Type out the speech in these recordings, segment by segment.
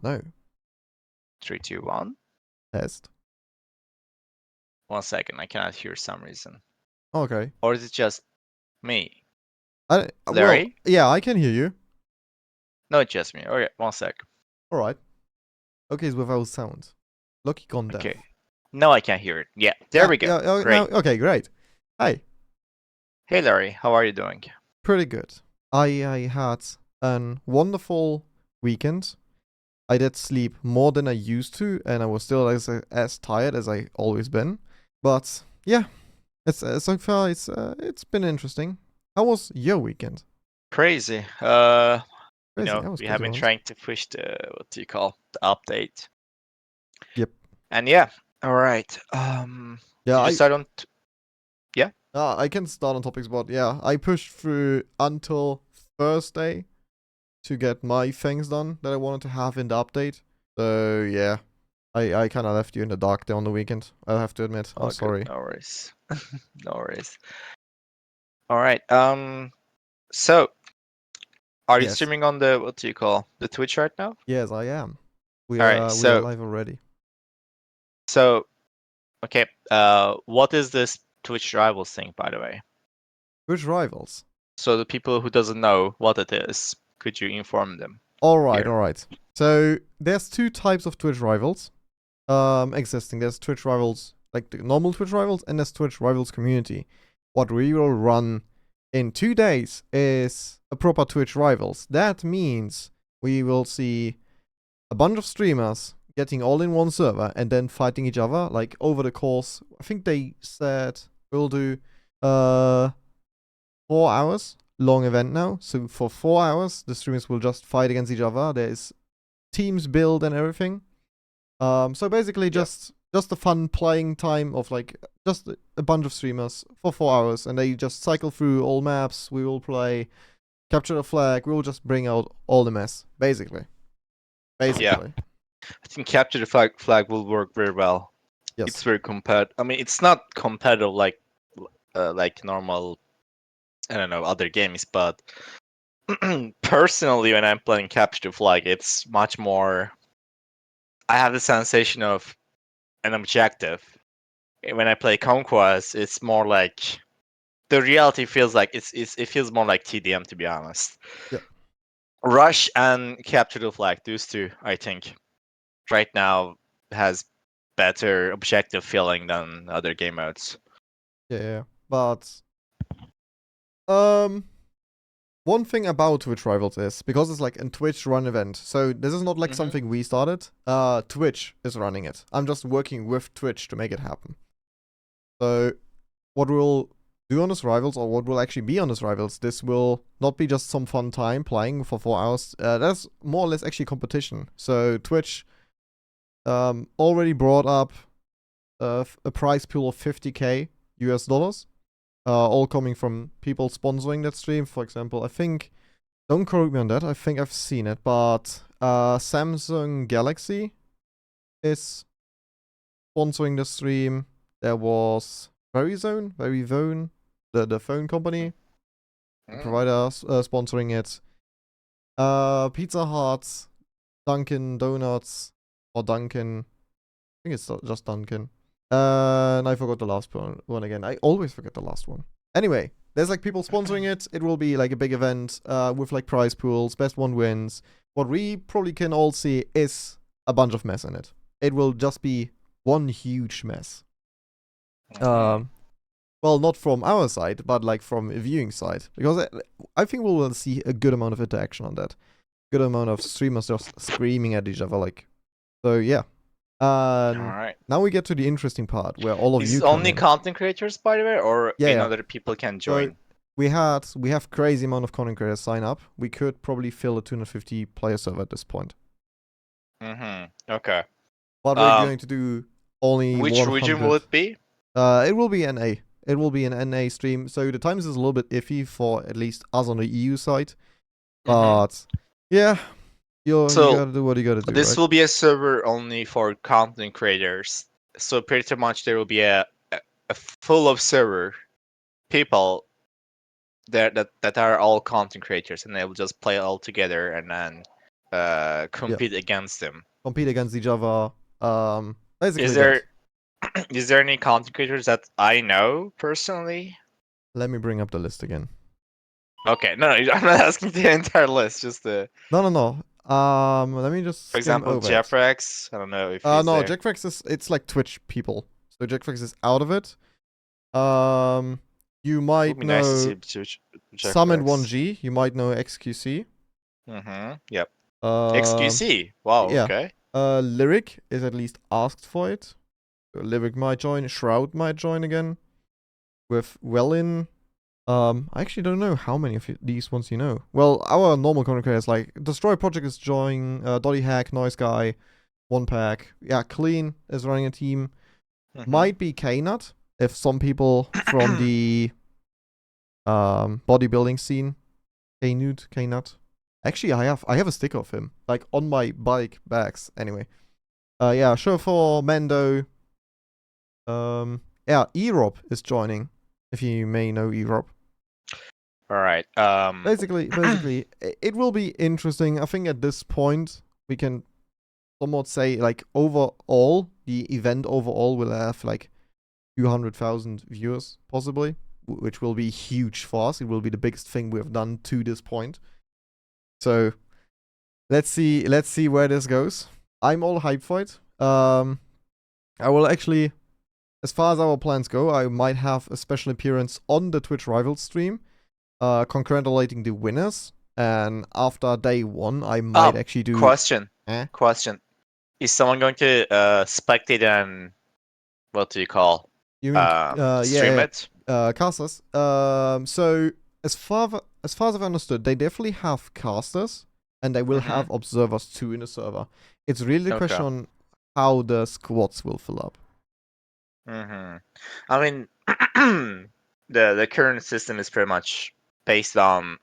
No. 3, 2, 1. Test. 1 second, I cannot hear some reason. Okay. Or is it just me? Well, Larry? yeah, I can hear you. No, it's just me. Okay, 1 sec. All right. Okay, it's without sound. Lucky gone deaf. Okay. No, I can't hear it. Yeah, there we go. Yeah, Great. now, okay, great. Hi. Hey, Larry, how are you doing? Pretty good. I had a wonderful weekend. I did sleep more than I used to, and I was still as tired as I always been. But yeah, it's so far it's been interesting. How was your weekend? Crazy. Crazy. That was We have crazy been ones. trying to push the the update. Yep. And yeah, all right. Yeah, you decide on yeah. I can start on topics, but yeah, I pushed through until Thursday to get my things done that I wanted to have in the update. So yeah, I kind of left you in the dark there on the weekend. I'll have to admit. I'm sorry. No worries. No worries. All right. So are you Yes. streaming on the the Twitch right now? Yes, I am. All right. We are live already. So okay. What is this Twitch Rivals thing, by the way? Which rivals? So the people who doesn't know what it is, could you inform them? All right, Here. all right. So there's two types of Twitch rivals existing. There's Twitch rivals, like the normal Twitch rivals, and there's Twitch rivals community. What we will run in 2 days is a proper Twitch rivals. That means we will see a bunch of streamers getting all in one server and then fighting each other, like over the course. I think they said we'll do 4 hours long event now. So for 4 hours, the streamers will just fight against each other. There is teams build and everything. So basically just a fun playing time of like just a bunch of streamers for 4 hours, and they just cycle through all maps. We will play capture the flag. We will just bring out all the mess, basically. Yeah. I think capture the flag will work very well. Yes. It's very competitive. I mean, it's not competitive like normal, I don't know, other games, but personally, when I'm playing capture the flag, it's much more. I have the sensation of an objective. When I play Conquest, it's more like the reality feels like it feels more like TDM, to be honest. Yeah. Rush and capture the flag, those two, I think, right now has better objective feeling than other game modes. Yeah. But one thing about Twitch Rivals is because it's like a Twitch run event, so this is not like something we started. Twitch is running it. I'm just working with Twitch to make it happen. So what we'll do on this Rivals, or what will actually be on this Rivals, this will not be just some fun time playing for 4 hours. That's more or less actually competition. So Twitch already brought up a prize pool of 50k US dollars. All coming from people sponsoring that stream. For example, I think, don't quote me on that, I think I've seen it, but Samsung Galaxy is sponsoring the stream. There was Verizon, the phone company, the provider sponsoring it. Pizza Hut, Dunkin' Donuts, or Dunkin', I think it's just Dunkin'. And I forgot the last one again. I always forget the last one. Anyway, there's like people sponsoring it. It will be like a big event with like prize pools. Best one wins. What we probably can all see is a bunch of mess in it. It will just be one huge mess. Well, not from our side, but like from a viewing side. Because I think we will see a good amount of interaction on that. Good amount of streamers just screaming at each other. Like, so yeah. All right. Now we get to the interesting part where all of you come only in. content creators, by the way, or other people can join? So we have crazy amount of content creators sign up. We could probably fill a 250 player server at this point. Okay. But we're going to do only which 100. region will it be? It will be NA. It will be an NA stream. So the times is a little bit iffy for at least us on the EU side. But yeah, you gotta do what you gotta do. This will be a server only for content creators. So pretty much there will be a full of server people there that are all content creators, and they will just play all together, and then compete against him. Compete against each other. Basically Is there is there any content creators that I know personally? Let me bring up the list again. Okay, no, I'm not asking the entire list, just the. No. Let me just For skim example, over it. Jeffrex. I don't know if he's No, there. Jackfrex it's like Twitch people. So Jackfrex is out of it. You Would might be nice to know see Summon Jeffrex. 1G. You might know XQC. Yep. Um, XQC. Wow. yeah. Okay. Lyric is at least asked for it. So Lyric might join. Shroud might join again. With Wellin. I actually don't know how many of these ones you know. Well, our normal content creators like Destroy Project is joining. Dotty Hack, Noise Guy, One Pack. Yeah, Clean is running a team. Might be K-Nut if some people from the bodybuilding scene. K-Nut. Actually, I have a sticker of him like on my bike bags. Anyway, yeah, Chauffeur, Mendo. Yeah, Erop is joining. If you may know Erop. All right. Basically, it will be interesting. I think at this point we can somewhat say like overall the event overall will have like 200,000 viewers possibly, which will be huge for us. It will be the biggest thing we have done to this point. So let's see where this goes. I'm all hyped for it. I will actually, as far as our plans go, I might have a special appearance on the Twitch Rivals stream, congratulating the winners. And after day 1, I might actually do. Question. Is someone going to spectate and what do you call? You mean Stream it? Casters. So as far as I've understood, they definitely have casters and they will have observers too in the server. It's really the question on how the squads will fill up. I mean, the current system is pretty much based on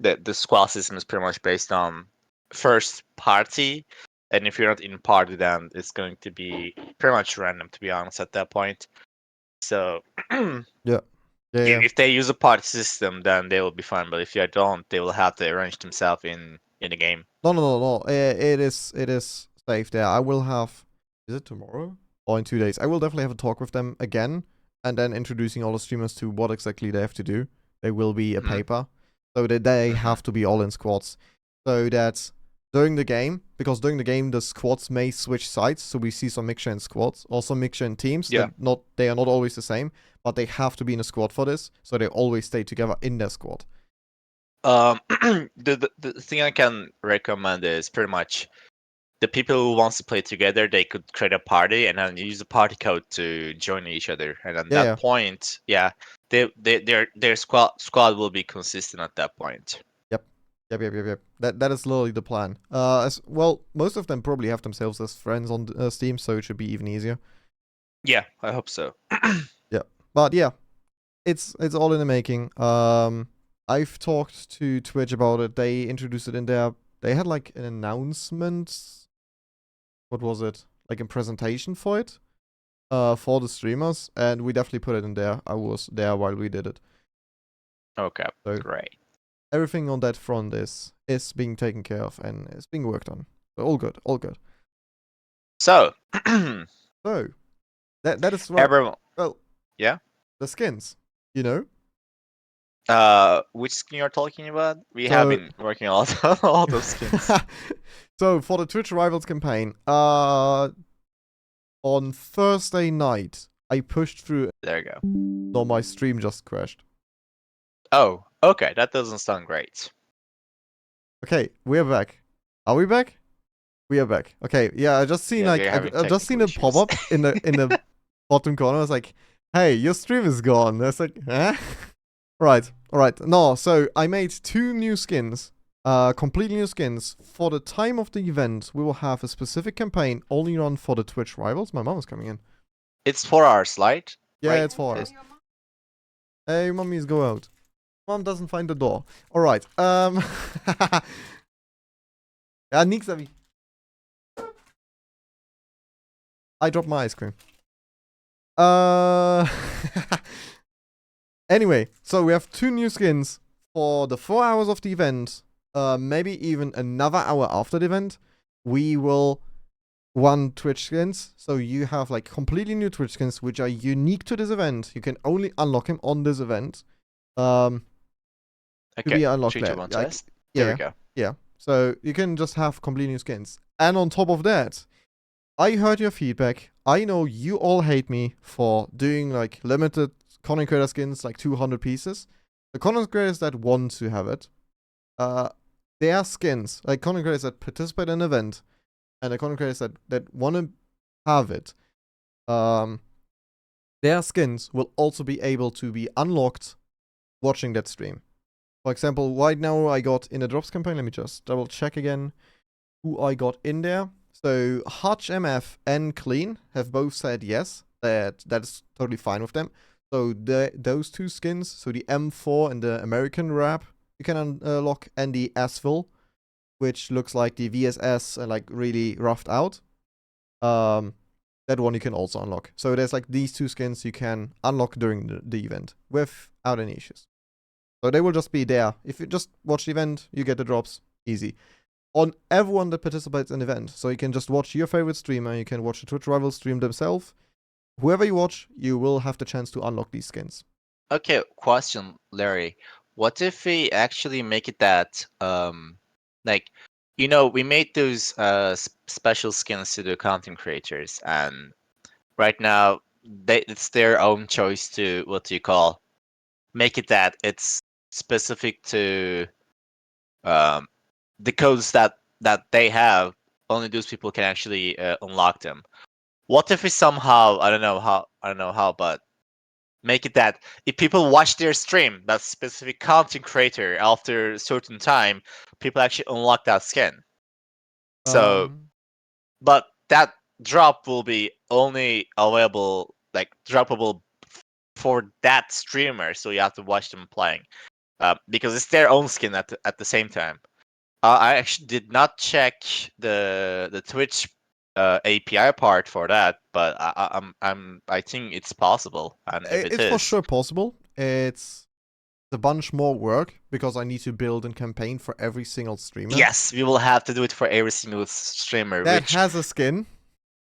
the squad system is pretty much based on first party, and if you're not in party, then it's going to be pretty much random, to be honest, at that point. So yeah. If they use a party system, then they will be fine. But if you don't, they will have to arrange themselves in the game. No. It is safe there. I will have. Is it tomorrow or in 2 days? I will definitely have a talk with them again, and then introducing all the streamers to what exactly they have to do. There will be a paper, so that they have to be all in squads, so that during the game, because during the game the squads may switch sides, so we see some mixture in squads or some mixture in teams. Yeah. They are not always the same, but they have to be in a squad for this, so they always stay together in their squad. The thing I can recommend is pretty much the people who wants to play together, they could create a party and then use the party code to join each other. And at that point, their squad will be consistent at that point. Yep. That is literally the plan. As well, most of them probably have themselves as friends on Steam, so it should be even easier. Yeah, I hope so. Yeah, but yeah, it's all in the making. I've talked to Twitch about it. They introduced it in there. They had like an announcement. What was it? Like a presentation for it, for the streamers, and we definitely put it in there. I was there while we did it. Okay, so great. Everything on that front is being taken care of and it's being worked on. So all good. So, so that is right. Everyone. Well, yeah. The skins, you know. Which skin you're talking about? We have been working a lot of skins. So for the Twitch Rivals campaign, on Thursday night, I pushed through. There you go. No, my stream just crashed. Oh, okay. That doesn't sound great. Okay, we're back. Are we back? We are back. Okay, yeah. I just seen I just seen a pop up in the bottom corner. I was like, "Hey, your stream is gone." I was like, "Huh?" Right. All right. No, so I made 2 new skins. Completely new skins. For the time of the event, we will have a specific campaign only run for the Twitch Rivals. My mom is coming in. It's 4 hours, right? Yeah, right? It's 4 hours. Hey, mummies, go out. Mom doesn't find the door. All right. Ja, nix hab ich. I dropped my ice cream. Anyway, so we have 2 new skins for the 4 hours of the event. maybe even another hour after the event, we will run Twitch skins. So you have like completely new Twitch skins which are unique to this event. You can only unlock them on this event. To be unlocked 3, 2, there. 1, Like, test. There we yeah, go. yeah. So you can just have completely new skins. And on top of that, I heard your feedback. I know you all hate me for doing like limited content creator skins, like 200 pieces. The content creators that want to have it, their skins, like content creators that participate in an event, and the content creators that want to have it, their skins will also be able to be unlocked watching that stream. For example, right now I got in a drops campaign, let me just double check again who I got in there. So Hutch MF and Clean have both said yes, that's totally fine with them. So those two skins, so the M4 and the American wrap, you can unlock, and the Asphalt, which looks like the VSS and like really roughed out. That one you can also unlock. So there's like these two skins you can unlock during the event without any issues. So they will just be there. If you just watch the event, you get the drops. Easy. On everyone that participates in the event. So you can just watch your favorite streamer, you can watch the Twitch rivals stream themselves. Whoever you watch, you will have the chance to unlock these skins. Okay, question, Larry. What if we actually make it that, like, we made those special skins to the content creators, and right now it's their own choice to make it that it's specific to the codes that they have. Only those people can actually unlock them. What if we somehow, I don't know how, but make it that if people watch their stream, that specific content creator, after a certain time, people actually unlock that skin. So, but that drop will be only available, like droppable for that streamer. So you have to watch them playing, because it's their own skin at the same time. I actually did not check the Twitch API part for that, but I think it's possible, and if it It's for is, sure possible. It's a bunch more work because I need to build a campaign for every single streamer. yes, we will have to do it for every single streamer. That Which, has a skin,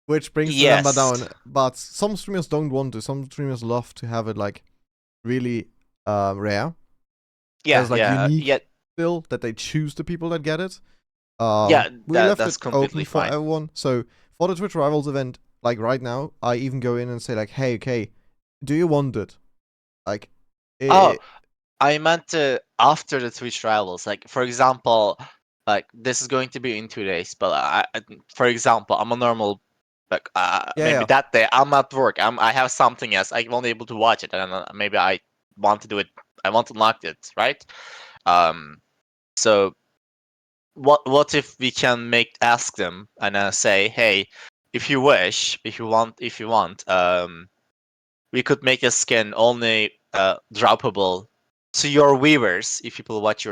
which brings the number yes, down. But some streamers don't want to. Some streamers love to have it like really rare. yeah, As like yeah, unique still, that they choose the people that get it. yeah. We left That's it open completely for fine. everyone. So for the Twitch Rivals event, like right now, I even go in and say like, hey, okay, do you want it? Like, Oh, I meant after the Twitch rivals. Like, for example, like this is going to be in 2 days, but for example, I'm a normal, like, maybe yeah. that day I'm at work. I have something else. I won't able to watch it, and maybe I want to do it. I want to unlock it, right? So what if we can ask them and say, hey, if you wish, if you want, we could make a skin only droppable to your viewers if people watch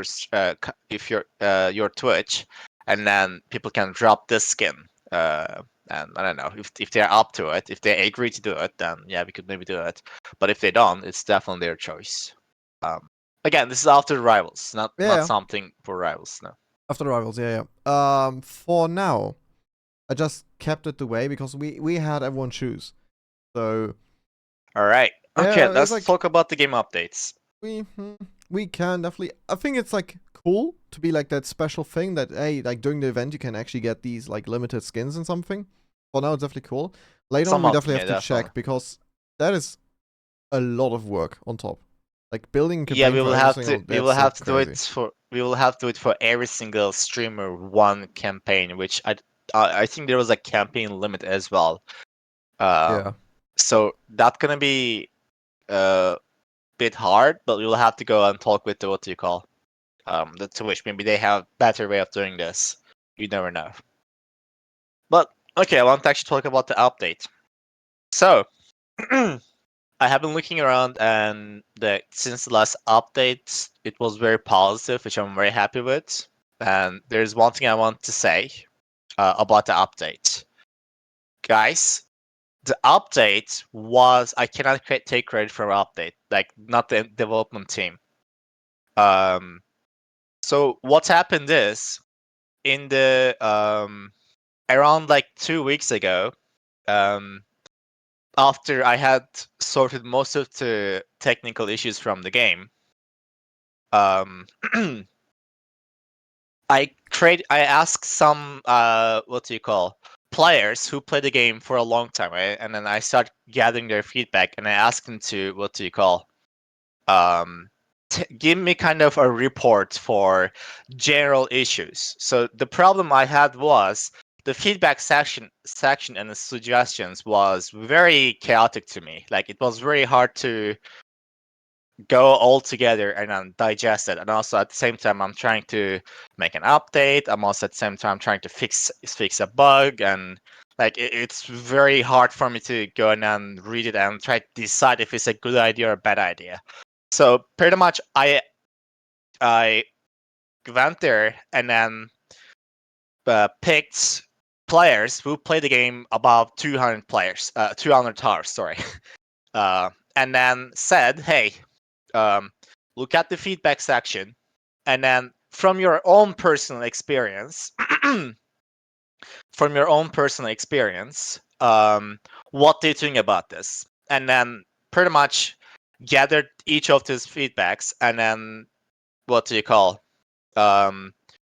if your Twitch, and then people can drop this skin. And I don't know if they're up to it, if they agree to do it, then yeah, we could maybe do it. But if they don't, it's definitely their choice. Again, this is after rivals, not something for rivals. No. After the Rivals, yeah. For now, I just kept it the way because we had everyone choose. So All right. Okay, yeah, it's let's like talk about the game updates. we can definitely. I think it's like cool to be like that special thing that hey, like during the event you can actually get these like limited skins and something. For now, it's definitely cool. Later on, Some we of them, definitely yeah, have to definitely. check because that is a lot of work on top. Like building a Yeah, campaign for every single. we That's will so have to do crazy. it for every single streamer one campaign, which I think there was a campaign limit as well. Yeah. So that's gonna be a bit hard, but we will have to go and talk with the the Twitch. Maybe they have better way of doing this. You never know. But okay, I want to actually talk about the update. So I have been looking around, and since the last update, it was very positive, which I'm very happy with. And there's one thing I want to say about the update, guys. The update was, I cannot take credit for update, like not the development team. Um, So what happened is in the around like 2 weeks ago, after I had sorted most of the technical issues from the game, um, I asked some what do you call players who play the game for a long time, right? And then I start gathering their feedback, and I asked them to what do you call um give me kind of a report for general issues. So the problem I had was the feedback section and the suggestions was very chaotic to me. Like it was very hard to go all together and then digest it. And also at the same time, I'm trying to make an update. I'm also at the same time trying to fix a bug, and like it's very hard for me to go and then read it and try to decide if it's a good idea or a bad idea. So pretty much, I went there and then picked players who play the game above 200 players, 200 hours, sorry, and then said, "Hey, um, look at the feedback section, and then from your own personal experience, what do you think about this?" And then pretty much gathered each of these feedbacks, and then what do you call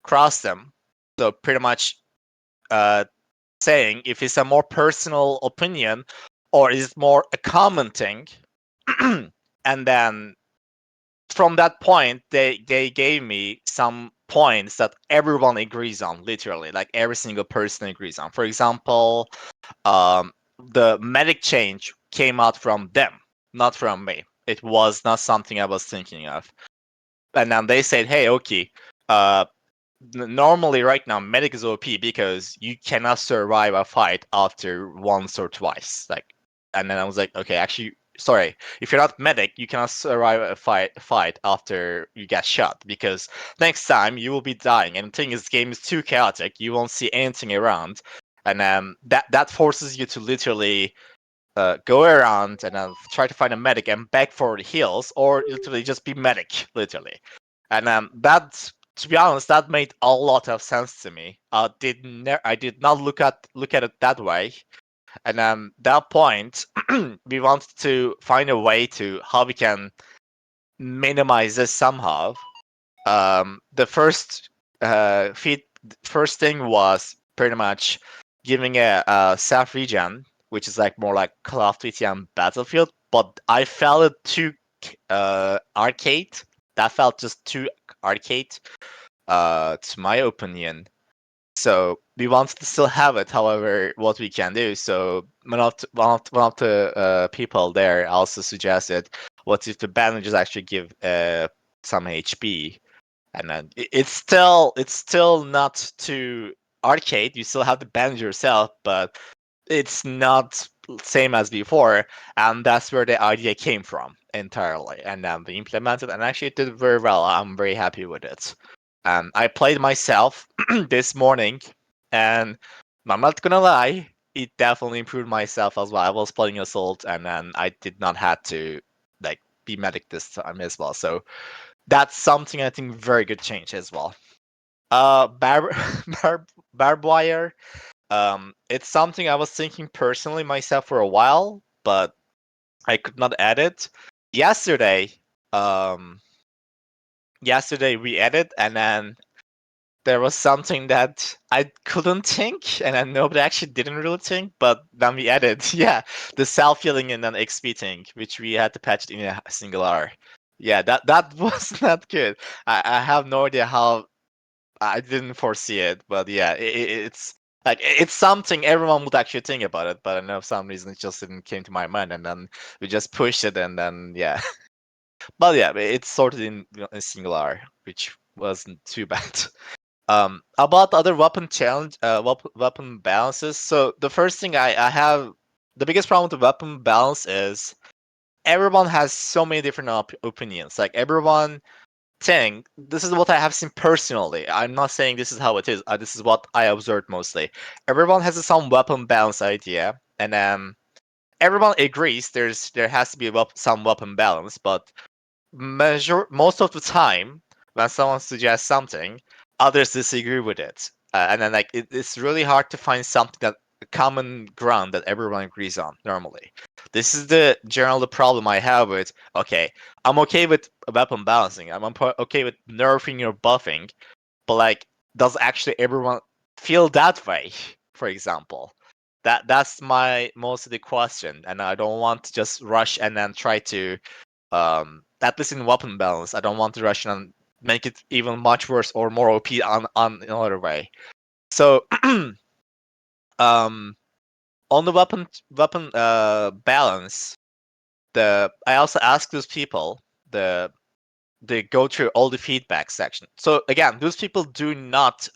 cross them. So pretty much saying if it's a more personal opinion or is it more a common thing. And then from that point, they gave me some points that everyone agrees on, literally, like every single person agrees on. For example, the medic change came out from them, not from me. It was not something I was thinking of. And then they said, "Hey, okay, uh, normally right now medic is OP because you cannot survive a fight after once or twice." Like, and then I was like, okay, actually, sorry, if you're not medic, you cannot survive a fight after you get shot, because next time you will be dying. And the thing is, the game is too chaotic, you won't see anything around, and that forces you to literally go around and try to find a medic and beg for the heals, or literally just be medic, literally. And that, to be honest, that made a lot of sense to me. I did not look at it that way. And that point, we wanted to find a way to how we can minimize this somehow. The first thing was pretty much giving a self regen, which is like more like Call of Duty and Battlefield. But I felt it too arcade. That felt just too arcade, to my opinion. So we wanted to still have it. However, what we can do. So one of the people there also suggested, what if the bandages actually give some HP? And then it's still not too arcade. You still have to bandage yourself, but it's not same as before. And that's where the idea came from entirely. And then we implemented, and actually it did very well. I'm very happy with it. I played myself this morning, and I'm not gonna lie, it definitely improved myself as well. I was playing assault, and then I did not have to like be medic this time as well. So that's something I think very good change as well. Barbed wire. It's something I was thinking personally myself for a while, but I could not add it. Yesterday, um, yesterday we added, and then there was something that I couldn't think, and then nobody actually didn't really think, but then we added, yeah, the self healing and then XP thing, which we had to patch it in a single hour. Yeah, that was not good. I have no idea how. I didn't foresee it, but yeah, it's like it's something everyone would actually think about it, but I know for some reason it just didn't came to my mind, and then we just pushed it, and then yeah, but yeah, it's sorted in a single hour, which wasn't too bad. About the other weapon challenge, weapon balances. So the first thing I have, the biggest problem with the weapon balance is everyone has so many different opinions. Like everyone think this is what I have seen personally. I'm not saying this is how it is. This is what I observed mostly. Everyone has some weapon balance idea, and everyone agrees there has to be some weapon balance. But most of the time, when someone suggests something, others disagree with it, and then like it's really hard to find something that a common ground that everyone agrees on normally. This is the general problem I have with. Okay, I'm okay with weapon balancing. Okay with nerfing or buffing, but like, does actually everyone feel that way? For example, that's my most of the question, and I don't want to just rush and then try to at least in weapon balance, I don't want to rush and make it even much worse or more OP on another way. So um on the weapon balance, I also ask those people they go through all the feedback section. So again, those people do not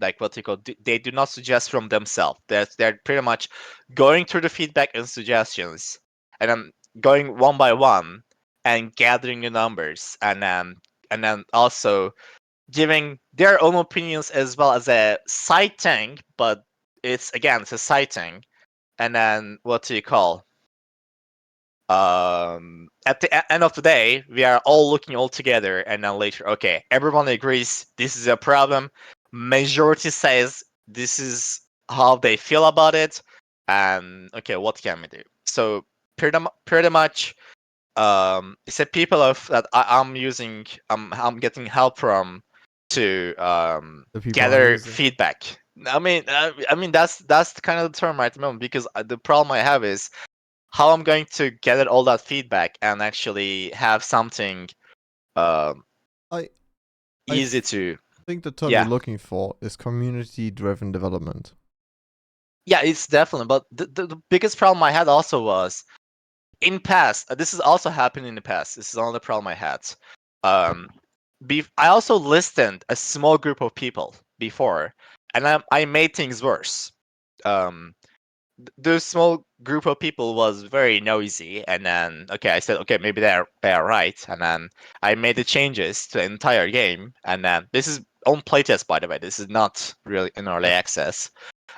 like what they call, they do not suggest from themselves. They're pretty much going through the feedback and suggestions, and then going one by one and gathering the numbers, and then also giving their own opinions as well as a citing. But it's a citing, and then what do you call? At the end of the day, we are all looking all together, and then later, okay, everyone agrees this is a problem. Majority says this is how they feel about it, and okay, what can we do? So pretty much, it's a people of that I'm using. I'm getting help from to The people I'm gather using. feedback. I mean that's the kind of the term right at the moment, because the problem I have is how I'm going to gather all that feedback and actually have something um, I I easy to. think the term you're Yeah, looking for is community-driven development. yeah, it's definitely. But the biggest problem I had also was in past. This has also happened in the past. This is another problem I had. Um, I also listened a small group of people before, and I made things worse. Um, the small group of people was very noisy, and then okay, I said okay, maybe they're right, and then I made the changes to the entire game, and then this is on playtest, by the way, this is not really in early Yeah. access,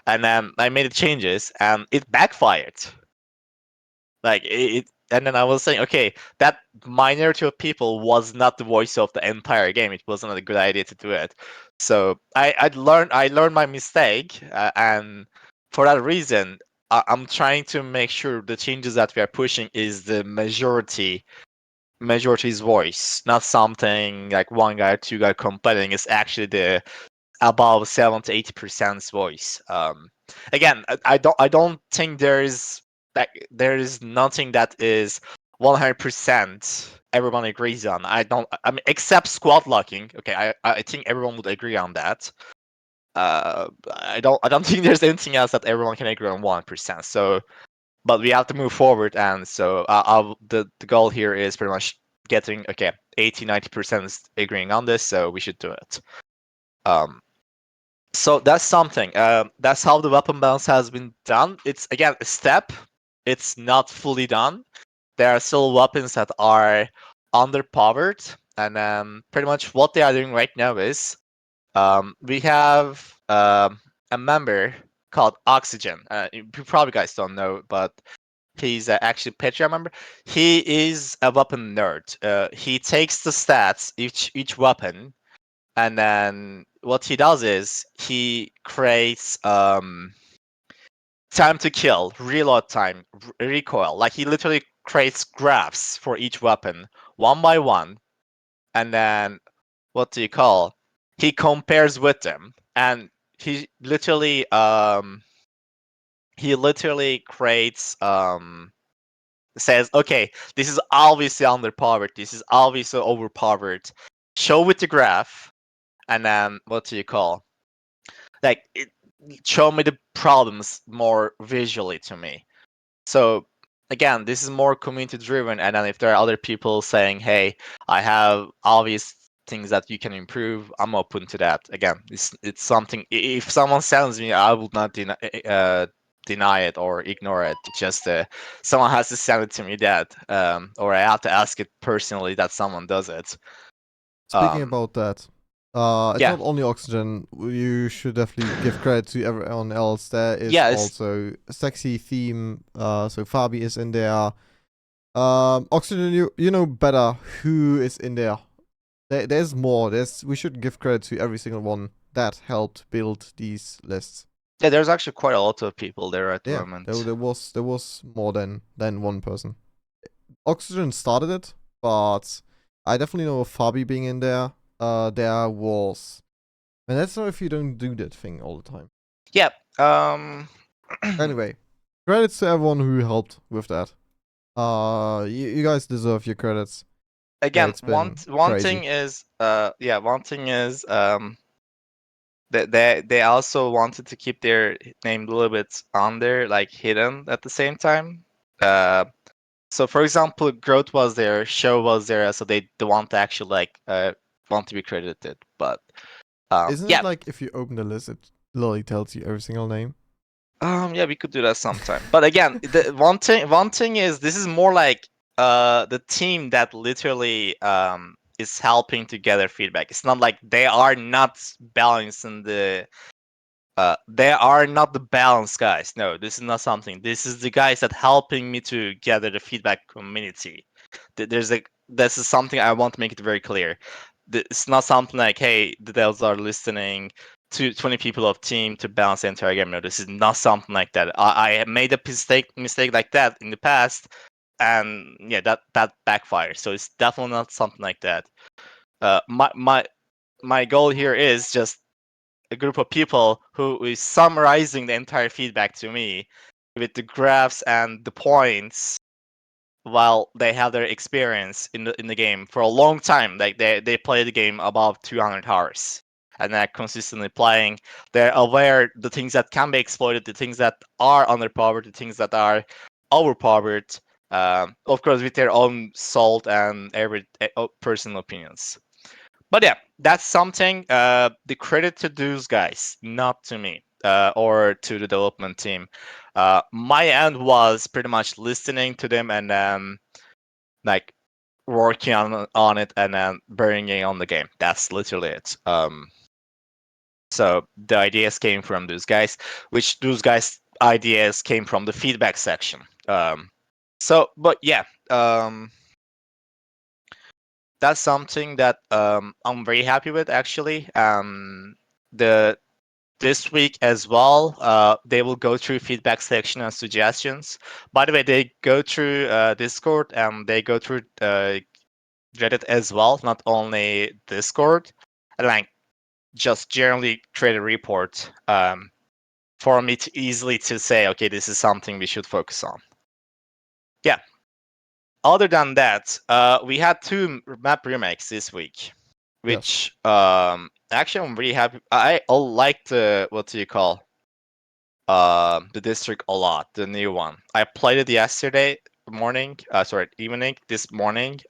and then I made the changes and it backfired. Like and then I was saying, okay, that minority of people was not the voice of the entire game. It wasn't a good idea to do it. So I learned my mistake, and for that reason, I'm trying to make sure the changes that we are pushing is the majority's voice, not something like one guy or two guy complaining. It's actually the above 70-80% voice. Again, I don't think there is nothing that is 100% everyone agrees on. I mean, except squad locking. Okay, I think everyone would agree on that. I don't think there's anything else that everyone can agree on 1%. So, but we have to move forward, and so the goal here is pretty much getting okay 80-90% agreeing on this. So we should do it. Um, so that's something. That's how the weapon balance has been done. It's again a step. It's not fully done. There are still weapons that are underpowered, and pretty much what they are doing right now is we have a member called Oxygen. You probably guys don't know, but he's actually Patreon member. He is a weapon nerd. He takes the stats each weapon, and then what he does is he creates time to kill, reload time, recoil. Like he literally creates graphs for each weapon one by one, and then what do you call? He compares with them, and he literally um he literally creates says, okay, this is obviously underpowered, this is obviously overpowered. Show with the graph, and then what do you call? Like show me the problems more visually to me. So again, this is more community driven, and then if there are other people saying, hey, I have obvious things that you can improve, I'm open to that. Again, it's something, if someone sends me, I will not deny it or ignore it. Just someone has to send it to me, that or I have to ask it personally that someone does it. Speaking about that, it's Yeah, not only Oxygen. You should definitely give credit to everyone else. There is yeah, it's also a sexy theme. So Fabi is in there. Oxygen, you know better who is in there. there's more. We should give credit to every single one that helped build these lists. Yeah, there's actually quite a lot of people there at the Yeah, moment. there was more than one person. Oxygen started it, but I definitely know of Fabi being in there. There was, and that's not if you don't do that thing all the time. Yeah. Anyway, credits to everyone who helped with that. You guys deserve your credits. Again, It's been one crazy. thing is they also wanted to keep their name a little bit under, like hidden at the same time. So for example, Growth was there, Show was there, so they want to actually like want to be credited. But Isn't yeah, it like if you open the list, it literally tells you every single name? yeah, we could do that sometime. But again, the one thing is this is more like the team that literally is helping to gather feedback. It's not like they are not balancing the they are not the balance guys. No, this is not something. This is the guys that helping me to gather the feedback community. This is something I want to make it very clear. It's not something like, hey, the devs are listening to 20 people of team to balance the entire game. No, this is not something like that. I have made a mistake like that in the past, and yeah, that backfires. So it's definitely not something like that. My goal here is just a group of people who is summarizing the entire feedback to me with the graphs and the points while they have their experience in the game for a long time. Like they play the game above 200 hours and they're consistently playing. They're aware the things that can be exploited, the things that are underpowered, the things that are overpowered. Of course, with their own salt and every personal opinions. But yeah, that's something. The credit to those guys, not to me or to the development team. My end was pretty much listening to them and like working on it and then bringing on the game. That's literally it. So the ideas came from those guys, which those guys' ideas came from the feedback section. But yeah. That's something that I'm very happy with actually. The This week as well, they will go through feedback section and suggestions. By the way, they go through Discord and they go through Reddit as well, not only Discord. And like just generally create a report for me to easily to say, okay, this is something we should focus on. Yeah. Other than that, we had two map remakes this week, Yes. which actually I'm really happy. I like the what do you call the district a lot, the new one. I played it yesterday morning. Sorry, evening. This morning.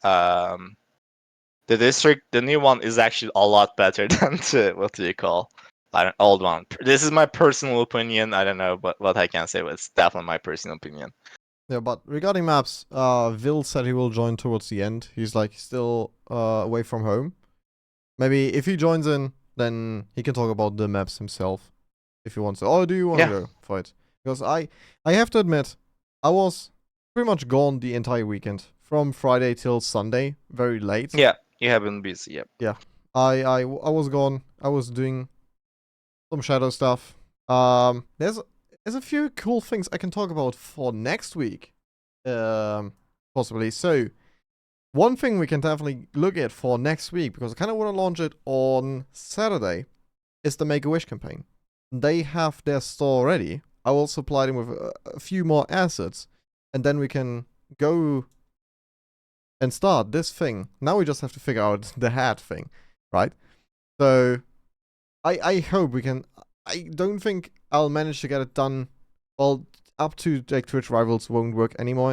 The district, the new one is actually a lot better than the what do you call an old one. This is my personal opinion. I don't know what I can say, but it's definitely my personal opinion. Yeah, but regarding maps, Vil said he will join towards the end. He's like still away from home. Maybe if he joins in, then he can talk about the maps himself if he wants to. Or do you want to Yeah. go for it? Because I have to admit, I was pretty much gone the entire weekend from Friday till Sunday, very late. Yeah, you have been busy. Yep. Yeah, I was gone. I was doing some shadow stuff. There's a few cool things I can talk about for next week. Possibly. So, one thing we can definitely look at for next week, because I kind of want to launch it on Saturday, is the Make-A-Wish campaign. They have their store ready. I will supply them with a few more assets, and then we can go and start this thing. Now we just have to figure out the hat thing, right? So, I hope we can. I don't think I'll manage to get it done. Well, up to like Twitch Rivals won't work anymore.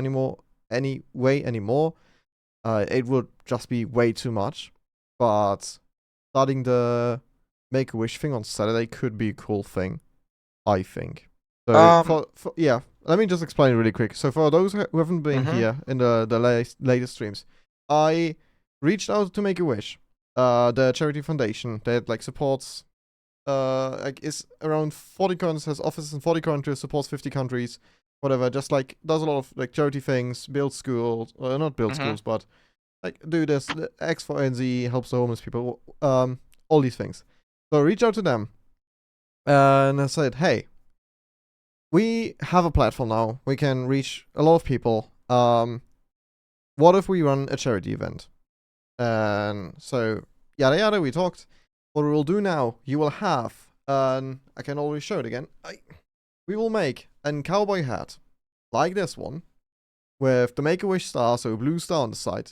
It would just be way too much. But starting the Make-A-Wish thing on Saturday could be a cool thing, I think. So for yeah, let me just explain really quick. So for those who haven't been here in the latest streams, I reached out to Make-A-Wish, the charity foundation that like supports like is around 40 countries, has offices in 40 countries, supports 50 countries, whatever. Just like does a lot of like charity things, builds schools, not build schools, but like do this, the X for NZ helps the homeless people, all these things. So I reached out to them and I said, hey, we have a platform now. We can reach a lot of people. What if we run a charity event? And so yada yada, we talked. What we will do now, you will have, I can already show it again. We will make a cowboy hat like this one with the Make-A-Wish star, so a blue star on the side.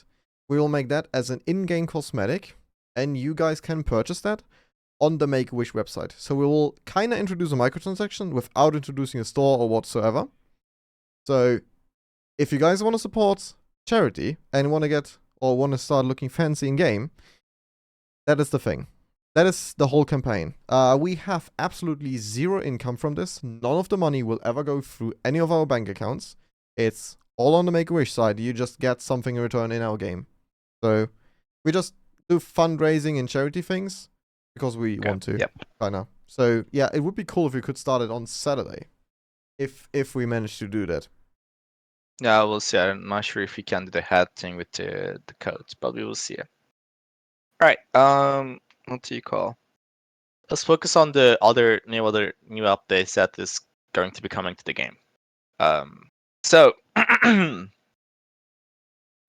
We will make that as an in-game cosmetic, and you guys can purchase that on the Make-A-Wish website. So we will kind of introduce a microtransaction without introducing a store or whatsoever. So if you guys want to support charity and want to get or want to start looking fancy in game, that is the thing. That is the whole campaign. We have absolutely zero income from this. None of the money will ever go through any of our bank accounts. It's all on the Make-A-Wish side. You just get something in return in our game. So we just do fundraising and charity things because we want to. Yep. I know. So yeah, it would be cool if we could start it on Saturday, if we manage to do that. Yeah, we'll see. I'm not sure if we can do the hat thing with the codes, but we will see. All right. What do you call? Let's focus on the other new updates that is going to be coming to the game. So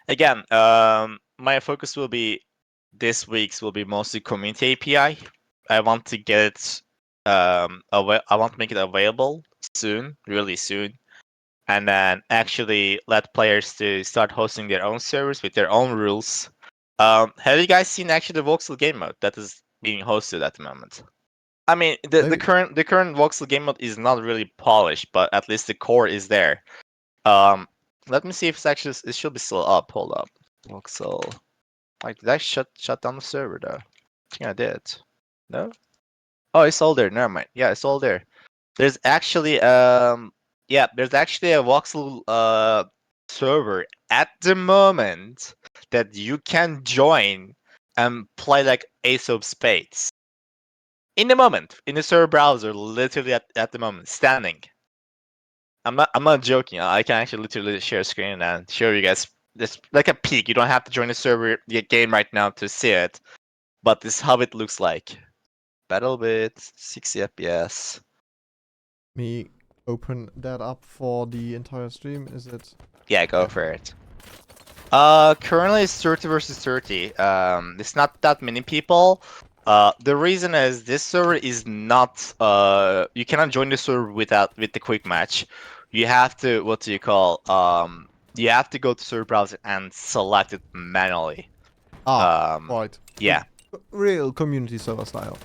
again, my focus will be this week's will be mostly community API. I want to get it. I want to make it available soon, really soon, and then actually let players to start hosting their own servers with their own rules. Have you guys seen actually the voxel game mode that is being hosted at the moment? I mean, the current voxel game mode is not really polished, but at least the core is there. Let me see if it's actually it should be still up. Hold up, voxel. Like, did I shut down the server though? I think I did. No. Oh, it's all there. Never mind. Yeah, it's all there. There's actually there's actually a voxel server at the moment that you can join and play like Ace of Spades. In the moment, in the server browser, literally at the moment, standing. I'm not joking. I can actually literally share a screen and show you guys this like a peek. You don't have to join the server game right now to see it, but this is how it looks like. BattleBit, 60 FPS. Me open that up for the entire stream. Is it? Yeah, go for it. Currently it's 30 versus 30. It's not that many people. The reason is this server is not. You cannot join the server with the quick match. You have to you have to go to server browser and select it manually. Right. Yeah. Real community server style.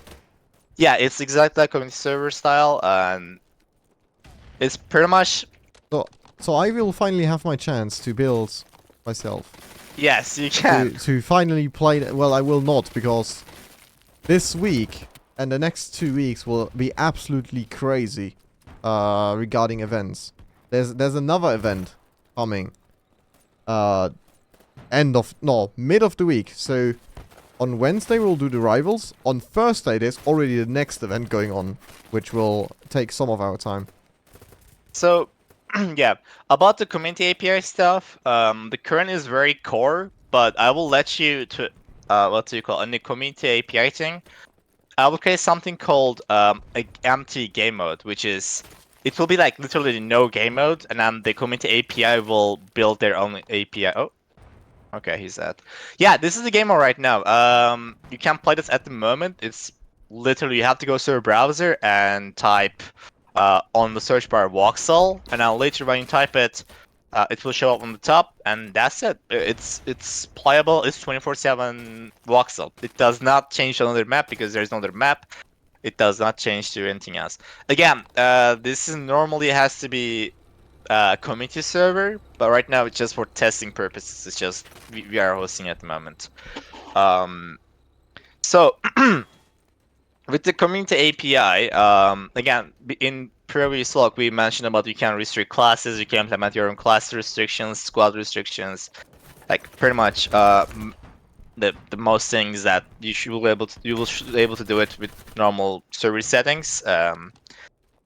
Yeah, it's exactly like community server style, and it's pretty much. So I will finally have my chance to build myself. Yes, you can. To finally play. Well, I will not, because this week and the next 2 weeks will be absolutely crazy regarding events. There's another event coming. Mid of the week. So on Wednesday we'll do the rivals. On Thursday there's already the next event going on, which will take some of our time. So, yeah, about the community API stuff, the current is very core, but I will let you to, in the community API thing, I will create something called a empty game mode, which is, it will be like literally no game mode, and then the community API will build their own API. Oh, okay, he's that. Yeah, this is the game mode right now. You can't play this at the moment. It's literally, you have to go to a browser and type on the search bar voxel, and then later when you type it, it will show up on the top, and that's it. It's playable. It's 24/7 voxel. It does not change to another map because there's another map. It does not change to anything else. Again, this is normally has to be community server, but right now it's just for testing purposes. It's just we are hosting at the moment. So. With the community API, again, in previous log, we mentioned about you can restrict classes, you can implement your own class restrictions, squad restrictions, like pretty much the most things that you will be able to do it with normal server settings.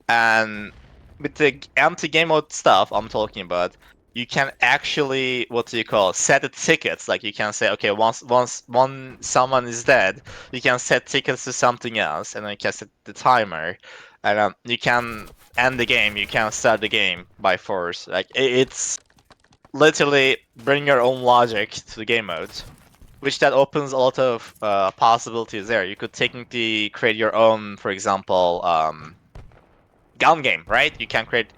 And with the empty game mode stuff I'm talking about, you can actually set the tickets. Like you can say, okay, once someone is dead, you can set tickets to something else, and then you can set the timer, and you can end the game. You can start the game by force. Like it's literally bring your own logic to the game mode, which that opens a lot of possibilities there. You could technically create your own, for example, gun game, right? You can create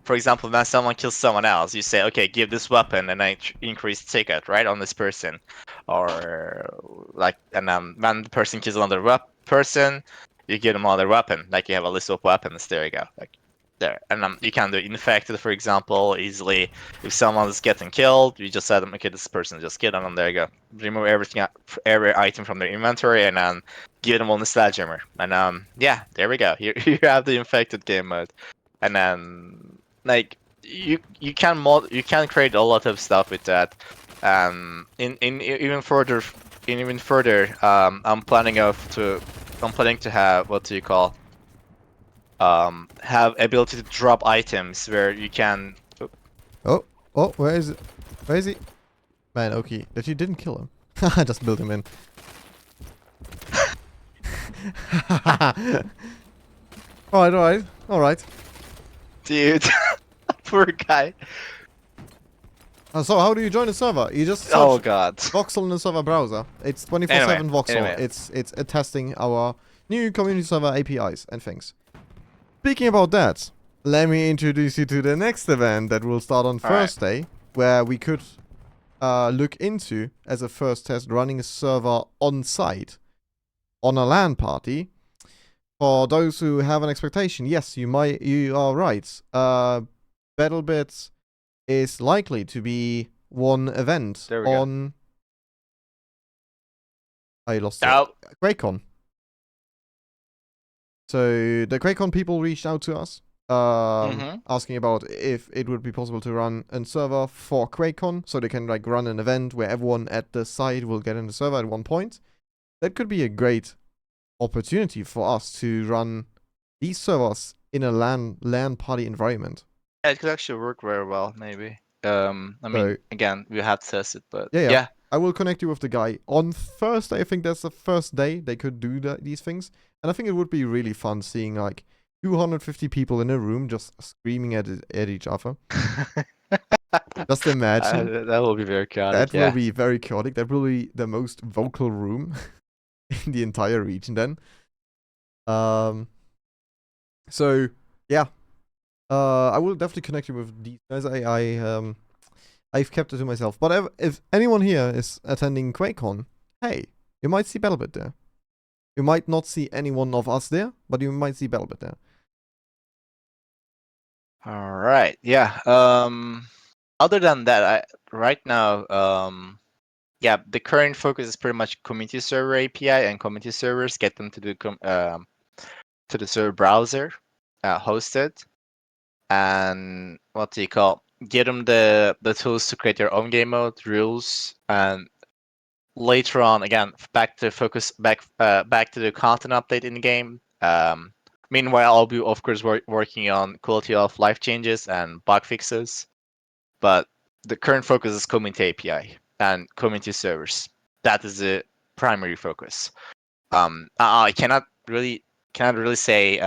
for example, when someone kills someone else, you say, okay, give this weapon and I increase ticket, right, on this person. Or, like, and when the person kills another person, you give them another weapon. Like, you have a list of weapons, there you go. Like, there. And you can do infected, for example, easily. If someone's getting killed, you just say them, okay, this person just killed, and then there you go. Remove everything, every item from their inventory, and then give them on the sledgehammer. And yeah, there we go. You have the infected game mode. And then like you can create a lot of stuff with that. In even further, I'm planning to have what do you call have ability to drop items where you can. Oh, where is it? Where is he? Man, okay, that you didn't kill him. I just built him in. Alright. Dude, poor guy. So how do you join the server? You just search Oh god. Voxel in the server browser. It's 24/7 Voxel. Anyway. It's testing our new community server APIs and things. Speaking about that, let me introduce you to the next event that will start on Thursday, where we could look into, as a first test, running a server on site on a LAN party. For those who have an expectation, yes, you are right. BattleBit is likely to be one event on. I lost it. QuakeCon. So the QuakeCon people reached out to us, asking about if it would be possible to run a server for QuakeCon, so they can like run an event where everyone at the site will get in the server at one point. That could be a great opportunity for us to run these servers in a LAN party environment. Yeah, it could actually work very well, maybe. I mean, again, we have to test it, but yeah. I will connect you with the guy on Thursday. I think that's the first day they could do these things, and I think it would be really fun seeing like 250 people in a room just screaming at each other. Just imagine. That will be very chaotic. That will be very chaotic. That will be the most vocal room in the entire region then. So yeah, I will definitely connect you with these guys. I've kept it to myself. But if anyone here is attending QuakeCon, hey, you might see BattleBit there. You might not see any one of us there, but you might see BattleBit there. All right. Yeah. Other than that, right now, yeah, the current focus is pretty much community server API and community servers. Get them to the server browser, hosted, and what do you call? Get them the tools to create your own game mode, rules, and later on, again, back to the content update in the game. Meanwhile, I'll be, of course, working on quality of life changes and bug fixes. But the current focus is community API and community servers. That is the primary focus. I cannot really say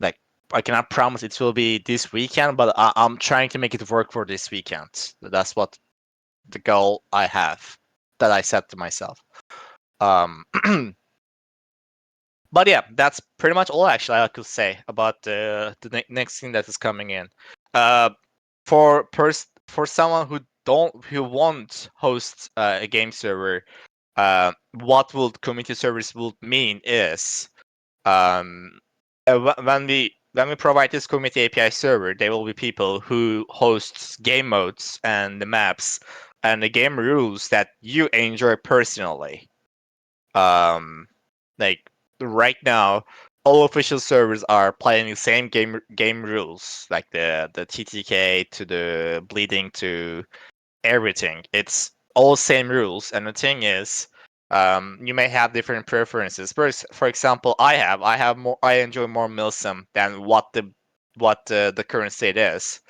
like I cannot promise it will be this weekend, but I'm trying to make it work for this weekend. That's what the goal I have that I set to myself. But yeah, that's pretty much all actually I could say about the next thing that is coming in. For someone who won't host a game server, what would community service would mean is when we provide this community API server, there will be people who hosts game modes and the maps and the game rules that you enjoy personally. Like right now, all official servers are playing the same game rules, like the TTK to the bleeding to everything. It's all same rules, and the thing is, you may have different preferences. For example, I enjoy more Milsim than what the what the current state is.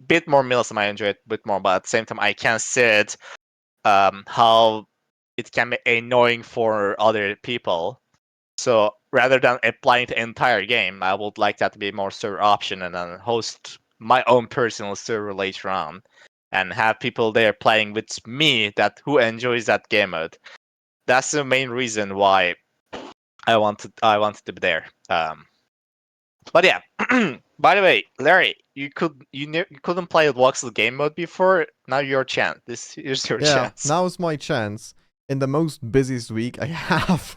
Bit more Milsim, I enjoy it a bit more, but at the same time, I can see it how it can be annoying for other people. So rather than applying the entire game, I would like that to be more server option and then host my own personal server later on, and have people there playing with me that who enjoys that game mode. That's the main reason why I wanted to be there. But yeah. By the way, Larry, you couldn't play Voxel game mode before. Now your chance. Here's your Yeah, chance. now's my chance. In the most busiest week I have.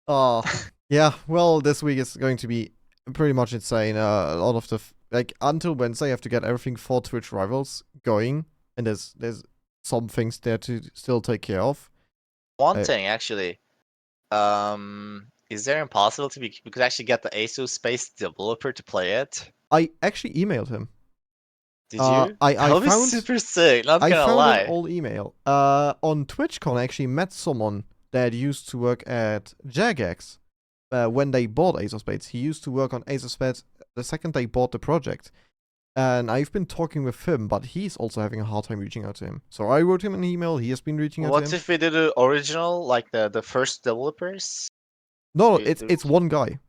Oh, yeah. Well, this week is going to be pretty much insane. A lot of the like until Wednesday, I have to get everything for Twitch Rivals going, and there's some things there to still take care of. One thing actually, is there impossible to be? We could actually get the ASO Space developer to play it. I actually emailed him. Did you? I That would be found super sick. Not I gonna found an lie. old email. On TwitchCon, I actually met someone that used to work at Jagex. When they bought Ace of Spades, he used to work on Ace of Spades the second they bought the project. And I've been talking with him, but he's also having a hard time reaching out to him. So I wrote him an email. He has been reaching out to What him. if we did the original, like the first developers? No, it's one guy.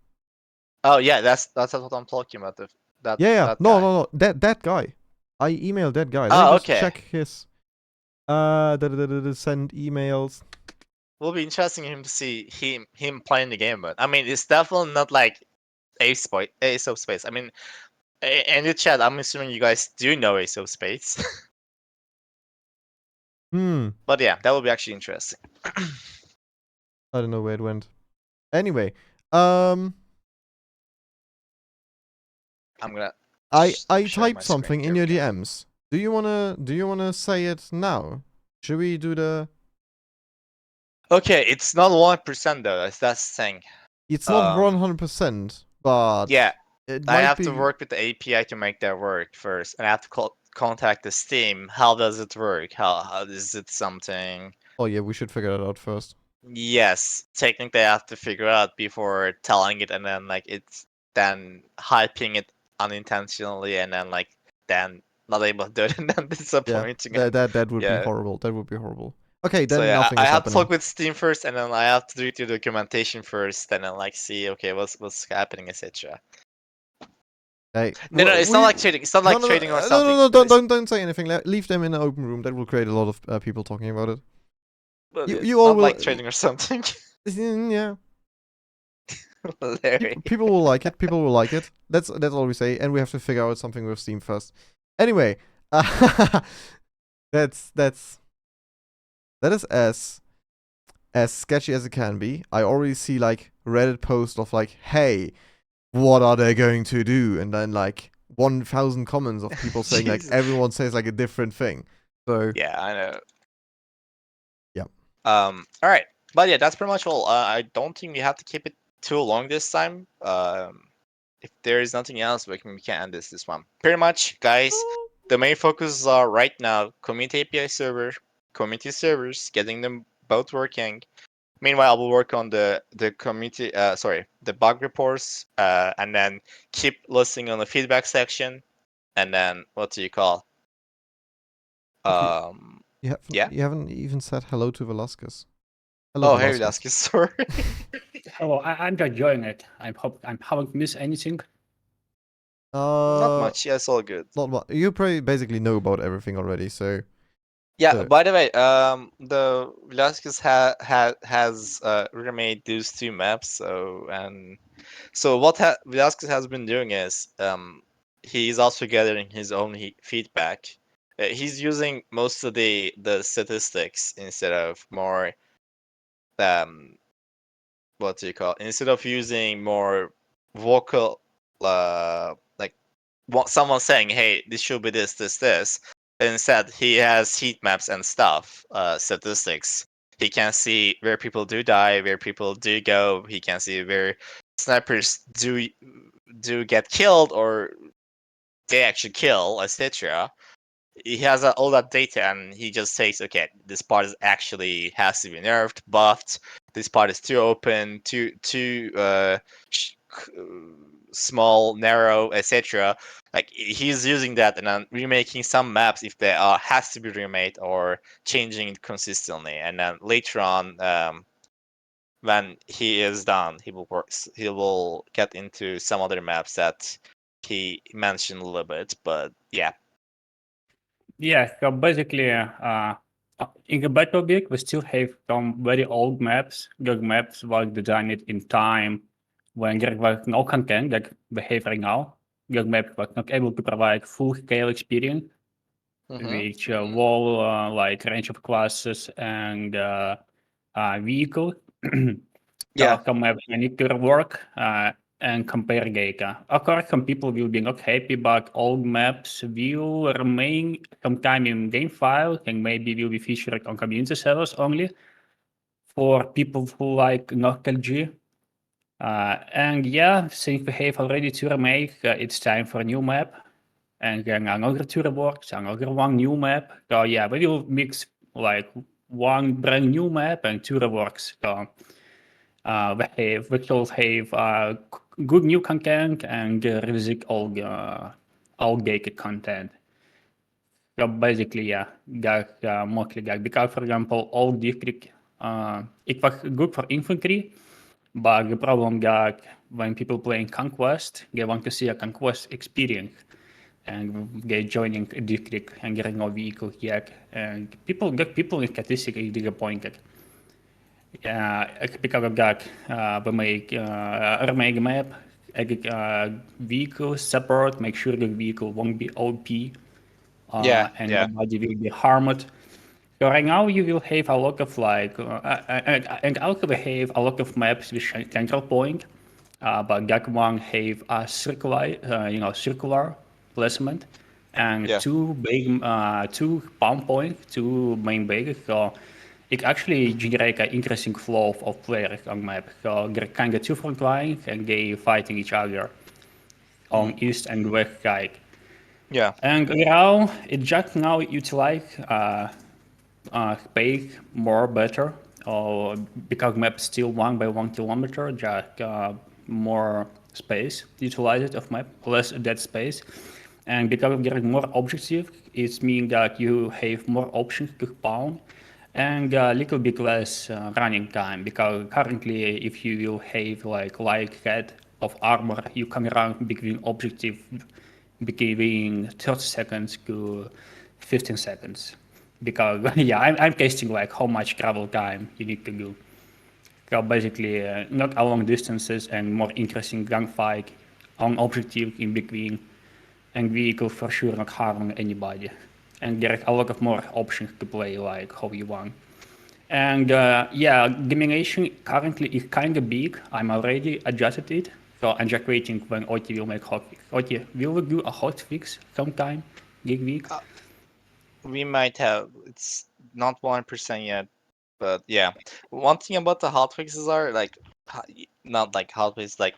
Oh yeah, that's what I'm talking about. That Yeah. that No, guy. no, no. That guy. I emailed that guy. Let me Oh, just okay. check his send emails. Will be interesting him to see him playing the game, but I mean, it's definitely not like Ace of Space. I mean, in the chat, I'm assuming you guys do know Ace of Space. But yeah, that would be actually interesting. I don't know where it went. Anyway, I'm gonna. I share my typed screen. something in There your we go. DMs. Do you wanna say it now? Should we do the? Okay, it's not 1% though. That's the thing. It's not 100%, but Yeah, it I might have to be. work with the API to make that work first, and I have to contact the Steam. How does it work? How is it something? Oh yeah, we should figure that out first. Yes, technically I have to figure out before telling it, and then like it's then hyping it unintentionally, and then like then not able to do it, and then Yeah, disappointing it. that would be Yeah. horrible. That would be horrible. Okay, So then yeah, nothing I is have to happening. talk with Steam first, and then I have to do the documentation first, and then like see okay what's happening, etc. Hey, No, no, it's not like trading. It's not no like no no trading or no no something. no But don't say anything. Leave them in an open room. That will create a lot of people talking about it. You it's all not will. like trading or something. Yeah. Larry. People will like it. People will like it. That's all we say, and we have to figure out something with Steam first. Anyway, that's that is as sketchy as it can be. I already see like Reddit post of like, hey, what are they going to do? And then like 1,000 comments of people saying like Jesus. everyone says like a different thing. So Yeah, I know. yeah. All right, but yeah, that's pretty much all. I don't think we have to keep it too long this time. If there is nothing else, we can end this one. Pretty much, guys. The main focus are right now community API server, community servers, getting them both working. Meanwhile, I will work on the community, the bug reports, and then keep listening on the feedback section, and then what do you call? Okay. Yeah. You haven't even said hello to Velasquez. Hello, Oh, hey, Velasquez. Velasquez, sorry. Hello, I'm just enjoying it. I hope I haven't missed anything. Not much. Yeah, it's all good. Not much. You probably basically know about everything already, so. Yeah. By the way, the Velasquez has remade these two maps. So what Velasquez has been doing is he's also gathering his own feedback. He's using most of the statistics instead of more what do you call it? Instead of using more vocal like someone saying, "Hey, this should be this." Instead, he has heat maps and stuff, statistics. He can see where people do die, where people do go. He can see where snipers do get killed or they actually kill, etc. He has all that data, and he just says, "Okay, this part is actually has to be nerfed, buffed. This part is too open, too small, narrow, etc. Like he's using that and then remaking some maps if they has to be remade or changing it consistently. And then later on, when he is done, he will get into some other maps that he mentioned a little bit. But yeah, Yeah, so basically, in the BattleBit, we still have some very old maps. The maps were designed in time when there was no content that we have right now. The map was not able to provide full-scale experience, which whole like range of classes and vehicles. Yeah. Some maps need to rework and compare data. Of course, some people will be not happy, but old maps will remain sometime in game files and maybe will be featured on community servers only for people who like nostalgia. And yeah, since we have already two remakes, it's time for a new map. And then another two reworks, another one new map. So yeah, we will mix like one brand new map and two reworks. So we will have good new content and revisit outdated content. So basically, yeah, that's mostly that. Because, for example, old district, it was good for infantry, but the problem that when people playing Conquest, they want to see a Conquest experience. And they're joining a district and getting no vehicle yet. And people in statistics is disappointed. Because of that, we make remake map, edit vehicle separate, make sure the vehicle won't be OP and nobody will be harmed. So right now you will have a lot of like, and also we have a lot of maps with central point, but that one have a circular, circular placement, and two palm points, two main bases. So it actually generates an interesting flow of players on map. So they're kind of two front lines and they fighting each other on east and west side. Yeah. And now it just now utilize space more better, because map still 1 by 1 kilometer, just more space utilized of map, less dead space. And because of getting more objective, it means that you have more options to spawn and a little bit less running time, because currently if you will have like head of armor, you can run between objective between 30 seconds to 15 seconds. Because yeah, I'm testing like how much travel time you need to do. So basically, not a long distances and more interesting gunfight on objective in between, and vehicle for sure not harming anybody. And there is a lot of more options to play like how you want. And yeah, domination currently is kind of big. I'm already adjusted it. So I'm just waiting when OT will make hotfix. OT, will we do a hotfix sometime this week? We might have. It's not 1% yet, but yeah. One thing about the hotfixes are like, not like hotfixes, like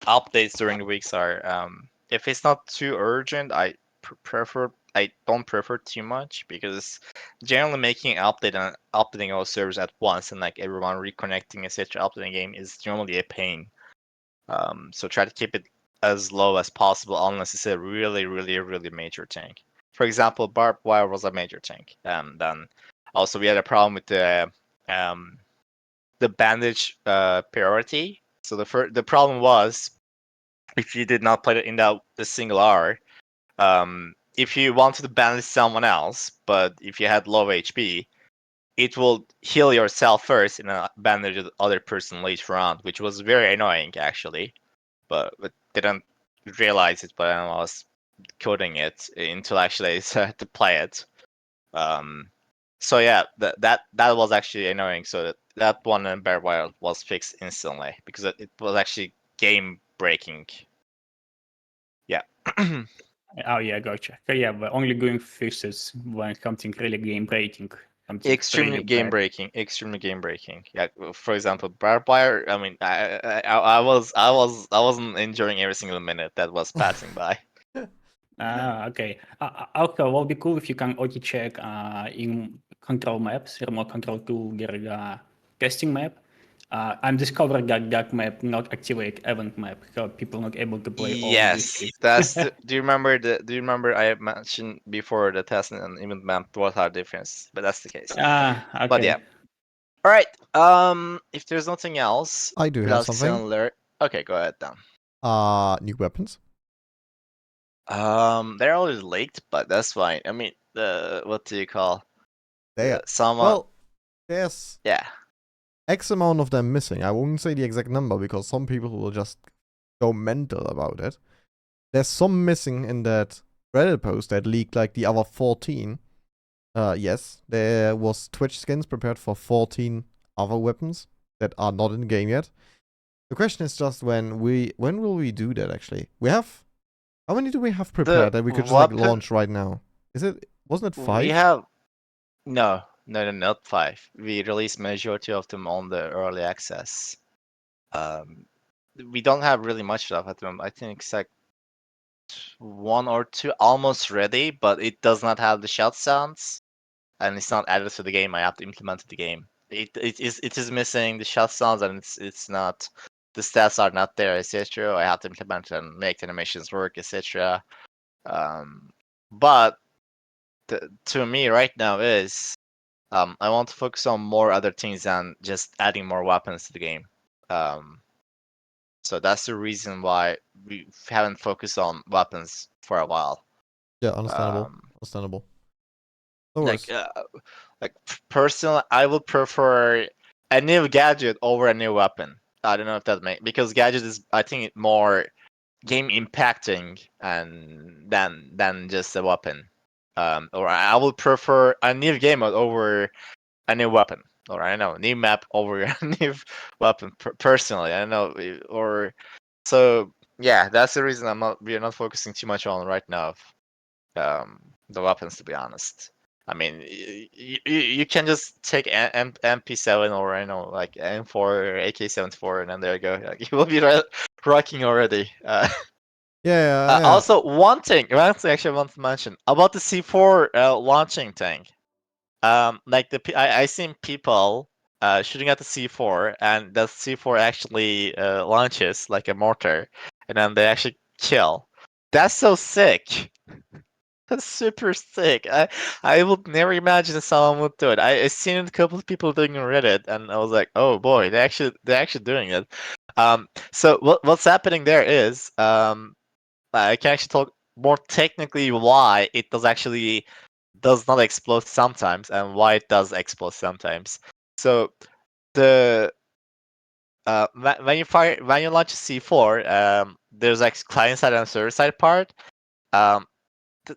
updates during the weeks are. If it's not too urgent, I don't prefer too much, because generally making an update and updating all servers at once and like everyone reconnecting etc. updating game is generally a pain. So try to keep it as low as possible unless it's a really, really, really major tank. For example, barbed wire was a major tank, and then also we had a problem with the bandage priority. So the problem was, if you did not play it in the single hour, if you wanted to bandage someone else, but if you had low HP, it will heal yourself first and then bandage the other person later on, which was very annoying actually. But didn't realize it when I was coding it until actually I started to play it. So yeah, that was actually annoying. So that one in Bear Wild was fixed instantly because it was actually game breaking. Yeah. Oh yeah, gotcha. So yeah, but only doing fixes when something really game breaking, something Extremely really game bad. breaking. Extremely game breaking. Yeah. For example, barbed wire. I mean, I wasn't enjoying every single minute that was passing by. Okay. Also, will be cool if you can auto check in control maps, remote control tool, get a testing map. I'm discovering that map not actually an event map, so people not able to play all Yes, this. that's. Do you remember Do you remember I mentioned before the test and event map what are difference? But that's the case. But yeah. Okay. All right. If there's nothing else, I do have let's something. learn. Okay, go ahead then. New weapons. They're always leaked, but that's fine. I mean, the what do you call? There. Someone. Well, there's Yeah. X amount of them missing. I won't say the exact number because some people will just go mental about it. There's some missing in that Reddit post that leaked like the other 14. Yes, there was Twitch skins prepared for 14 other weapons that are not in the game yet. The question is just when will we do that actually? We have how many do we have prepared that we could just like launch right now? Wasn't it 5? We have no, not 5. We released majority of them on the early access. We don't have really much stuff at the moment. I think it's like 1 or 2 almost ready, but it does not have the shot sounds, and it's not added to the game. I have to implement the game. It is missing the shot sounds, and it's not, the stats are not there, etc. I have to implement and make the animations work, etc. But to me right now is I want to focus on more other things than just adding more weapons to the game. So that's the reason why we haven't focused on weapons for a while. Yeah, understandable. Understandable. No worries. Like personally, I would prefer a new gadget over a new weapon. I don't know if that makes, because gadget is, I think, more game impacting and than just a weapon. Or I would prefer a new game mode over a new weapon, or I don't know, new map over a new weapon. Personally, I don't know, or so yeah. That's the reason we're not focusing too much on right now. The weapons, to be honest. I mean, you can just take MP7 or I know like M4 or AK-74, and then there you go. Like, you will be rocking already. Yeah. Also, one thing actually I want to mention about the C4 launching thing. Like I seen people shooting at the C4, and the C4 actually launches like a mortar, and then they actually kill. That's so sick. That's super sick. I would never imagine someone would do it. I seen a couple of people doing it on Reddit, and I was like, oh boy, they're actually doing it. So what's happening there is I can actually talk more technically why it does not explode sometimes and why it does explode sometimes. So the when you launch a C4, there's like client side and server side part.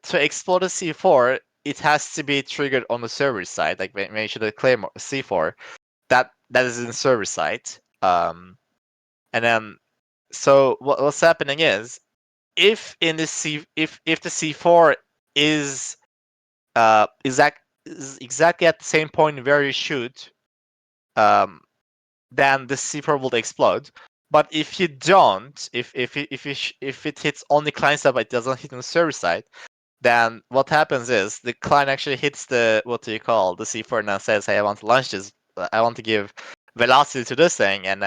To explode a C4, it has to be triggered on the server side. Like when you should claim C4, that is in the server side. And then so what's happening is if in the if the C4 is is exactly at the same point where you shoot, then the C4 will explode. But if you don't, if it hits only client side but it doesn't hit on the server side, then what happens is the client actually hits the the C4 and then says, "Hey, I want to launch this. I want to give velocity to this thing," and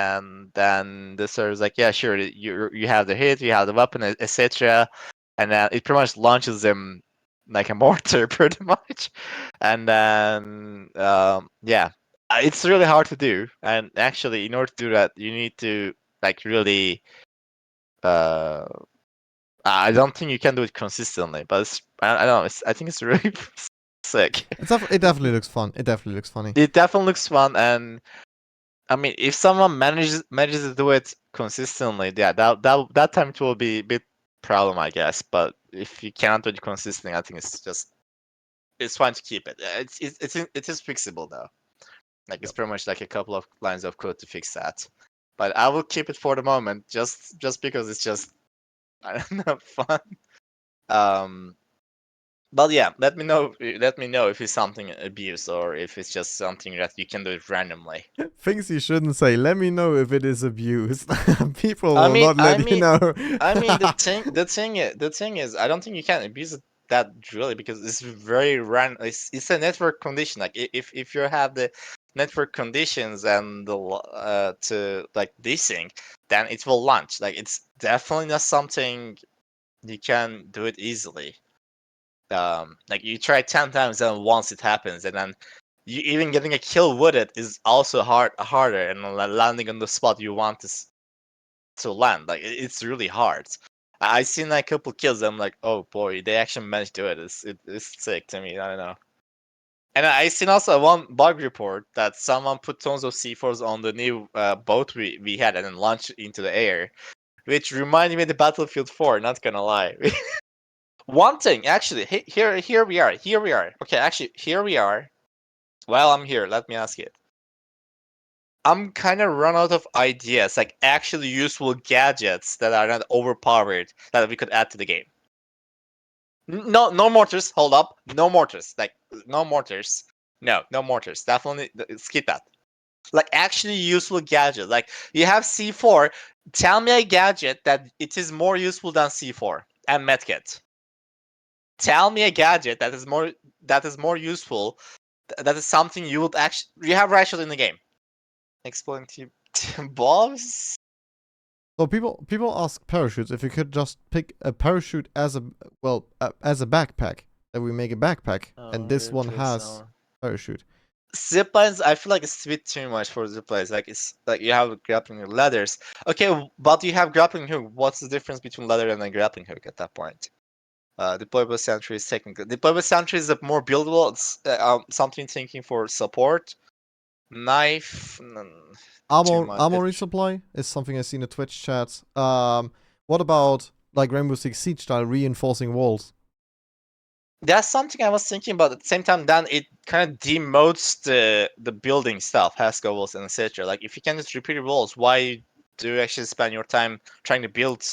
then the server's like, "Yeah, sure. You have the hit, you have the weapon, etc." And then it pretty much launches them like a mortar, pretty much. And then yeah, it's really hard to do. And actually, in order to do that, you need to like really uh I don't think you can do it consistently, but I don't know. I think it's really sick. It definitely looks fun. It definitely looks funny. It definitely looks fun, and I mean, if someone manages to do it consistently, yeah, that time it will be a bit problem, I guess. But if you cannot do it consistently, I think it's fine to keep it. It is fixable though. Like it's pretty much like a couple of lines of code to fix that. But I will keep it for the moment, just because it's just I don't know fun. But yeah, let me know. Let me know if it's something abuse or if it's just something that you can do it randomly. Things you shouldn't say. Let me know if it is abused. People I will mean, not let you know. the thing is, I don't think you can abuse it that really because it's very random. It's a network condition. Like if you have network conditions and to like desync, then it will launch. Like it's definitely not something you can do it easily. Like you try 10 times and once it happens, and then you even getting a kill with it is also harder, and landing on the spot you want to land. Like it's really hard. I seen like a couple kills. I'm like, oh boy, they actually managed to do it. It's sick to me. I don't know. And I seen also one bug report that someone put tons of C4s on the new boat we had and then launched it into the air, which reminded me of the Battlefield 4. Not gonna lie. One thing, actually, here we are. Here we are. Okay, actually, here we are. While I'm here, let me ask it. I'm kind of run out of ideas, like actually useful gadgets that are not overpowered that we could add to the game. No, no mortars. Hold up, no mortars. Like no mortars. No mortars. Definitely skip that. Like actually useful gadget. Like you have C4. Tell me a gadget that it is more useful than C4 and medkit. Tell me a gadget that is more useful. That is something you have actually in the game. Exploding bombs. So people ask parachutes if you could just pick a parachute as as a backpack. That we make a backpack, and this one has parachute. Ziplines, I feel like it's a bit too much for ziplines. Like it's like you have grappling hook ladders. Okay, but you have grappling hook. What's the difference between ladder and a grappling hook at that point? Deployable sentry is technically deployable sentry is a more buildable. It's something thinking for support. Knife. Too much. Armor resupply is something I see in the Twitch chat. What about like Rainbow Six Siege style reinforcing walls? That's something I was thinking about. At the same time, then it kind of demotes the building stuff, Haskell walls and etc. Like if you can just repeat walls, why do you actually spend your time trying to build?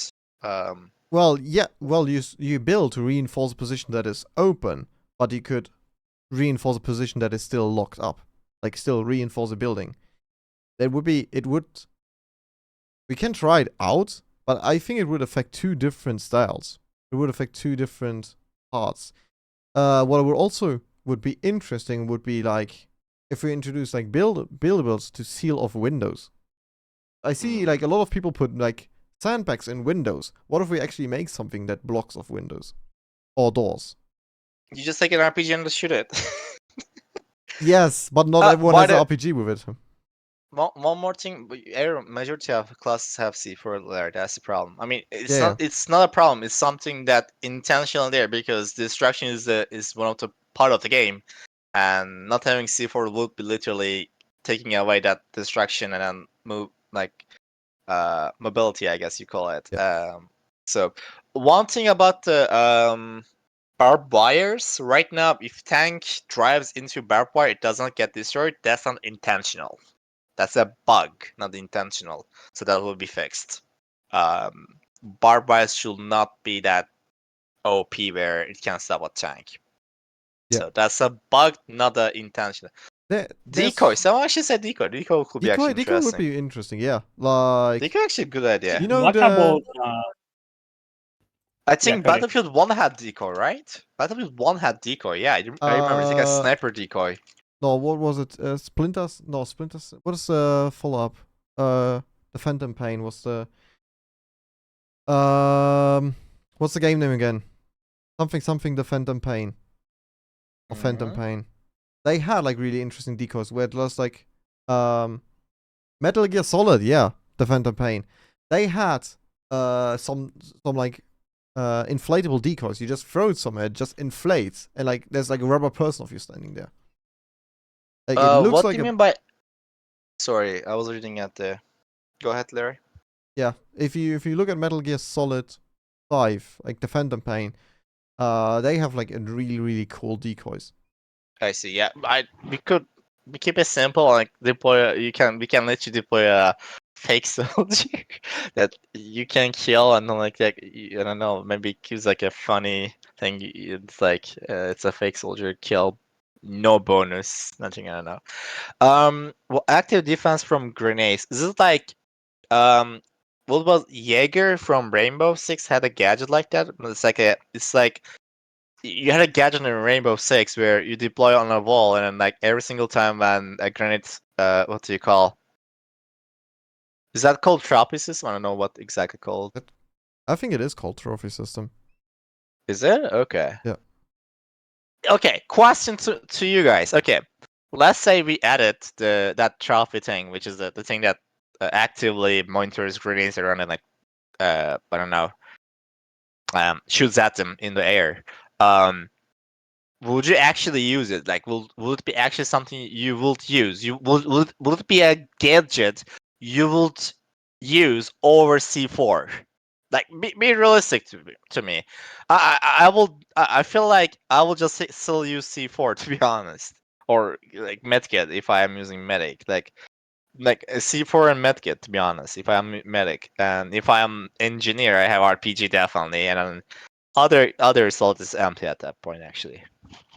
Well, yeah. Well, you build to reinforce a position that is open, but you could reinforce a position that is still locked up, like still reinforce a building. It would. We can try it out, but I think it would affect two different styles. It would affect two different parts. What would be interesting would be like if we introduce like buildables to seal off windows. I see like a lot of people put like sandbags in windows. What if we actually make something that blocks off windows or doors? You just take an RPG and just shoot it. Yes, but not everyone has an RPG with it. One more thing, majority of classes have C4 there. That's the problem. I mean, it's Yeah. not a problem. It's something that intentional there because destruction is one of the part of the game, and not having C4 would be literally taking away that destruction and then mobility, I guess you call it. So one thing about the barbed wires right now, if tank drives into barbed wire, it does not get destroyed. That's not intentional. That's a bug, not intentional. So that will be fixed. Barbed wires should not be that OP where it can stop a tank. Yeah. So that's a bug, not an intentional. Decoy. Someone actually said decoy. Decoy could be actually interesting. Decoy would be interesting, yeah. Like Decoy actually a good idea. You know what about I think correct. Battlefield 1 had decoy, right? Battlefield 1 had decoy, yeah. I remember. It's like a sniper decoy. No, what was it? Splinters? No, Splinters. What is the follow-up? The Phantom Pain was the what's the game name again? Something the Phantom Pain. Or Phantom Pain. They had like really interesting decoys where it was like Metal Gear Solid, yeah, the Phantom Pain. They had some like inflatable decoys. You just throw it somewhere, it just inflates, and like there's like a rubber person of you standing there. Like it looks what like do you mean by? Sorry, I was reading at the. Go ahead, Larry. Yeah, if you look at Metal Gear Solid 5, like the Phantom Pain, they have like a really cool decoys. I see. Yeah, we keep it simple. Like deploy. We can let you deploy a fake soldier that you can kill, and then like that. I don't know. Maybe it gives like a funny thing. It's like it's a fake soldier kill, no bonus, nothing. I don't know. Well, active defense from grenades. Is it like what was Jaeger from Rainbow Six had a gadget like that? It's like you had a gadget in Rainbow Six where you deploy on a wall, and then like every single time when a grenade, what do you call? Is that called trophy system? I don't know what exactly called. I think it is called trophy system. Is it? Okay. Yeah. Okay. Question to you guys. Okay. Let's say we added that trophy thing, which is the thing that actively monitors grenades around and like I don't know, shoots at them in the air. Would you actually use it? Like, will it be actually something you would use? You will it be a gadget you would use over C4? Like, be realistic to me. I feel like I will just still use C4 to be honest, or like medkit if I am using medic. Like a C4 and medkit to be honest. If I'm medic, and if I am engineer, I have RPG definitely, and then other slot is empty at that point actually.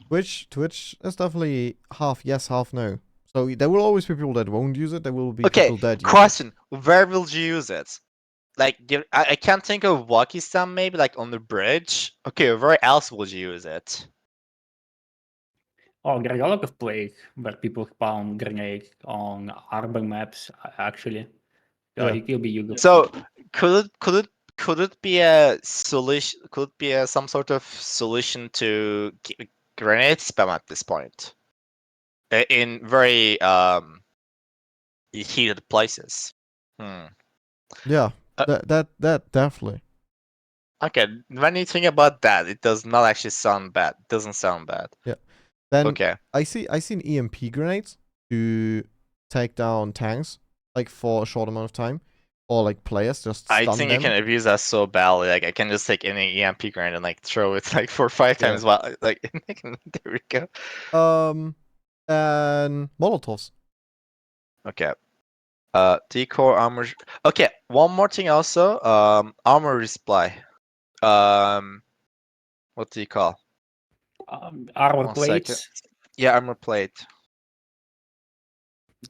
Twitch is definitely half yes, half no. So there will always be people that won't use it. There will be Okay, people that use question: where will you use it? Like, I can't think of Wakistan, maybe like on the bridge. Okay, where else would you use it? Oh, there are a lot of places where people spawn grenades on urban maps, actually. So Yeah. it will be useful. So could it be a solution? Could it be some sort of solution to grenade spam at this point? In very heated places. Yeah. Uh, That definitely. Okay, when you think about that, it does not actually sound bad. It doesn't sound bad. Then Okay. I seen EMP grenades to take down tanks like for a short amount of time, or like players just I stun think them. you can abuse that so badly. Like I can just take any EMP grenade and like throw it like 4 or 5 Yeah. times while like there we go. And Molotovs. Okay. Decor armor. Okay, one more thing also. Armor resupply. What do you call? Armor 1 plates. second. Yeah, armor plate.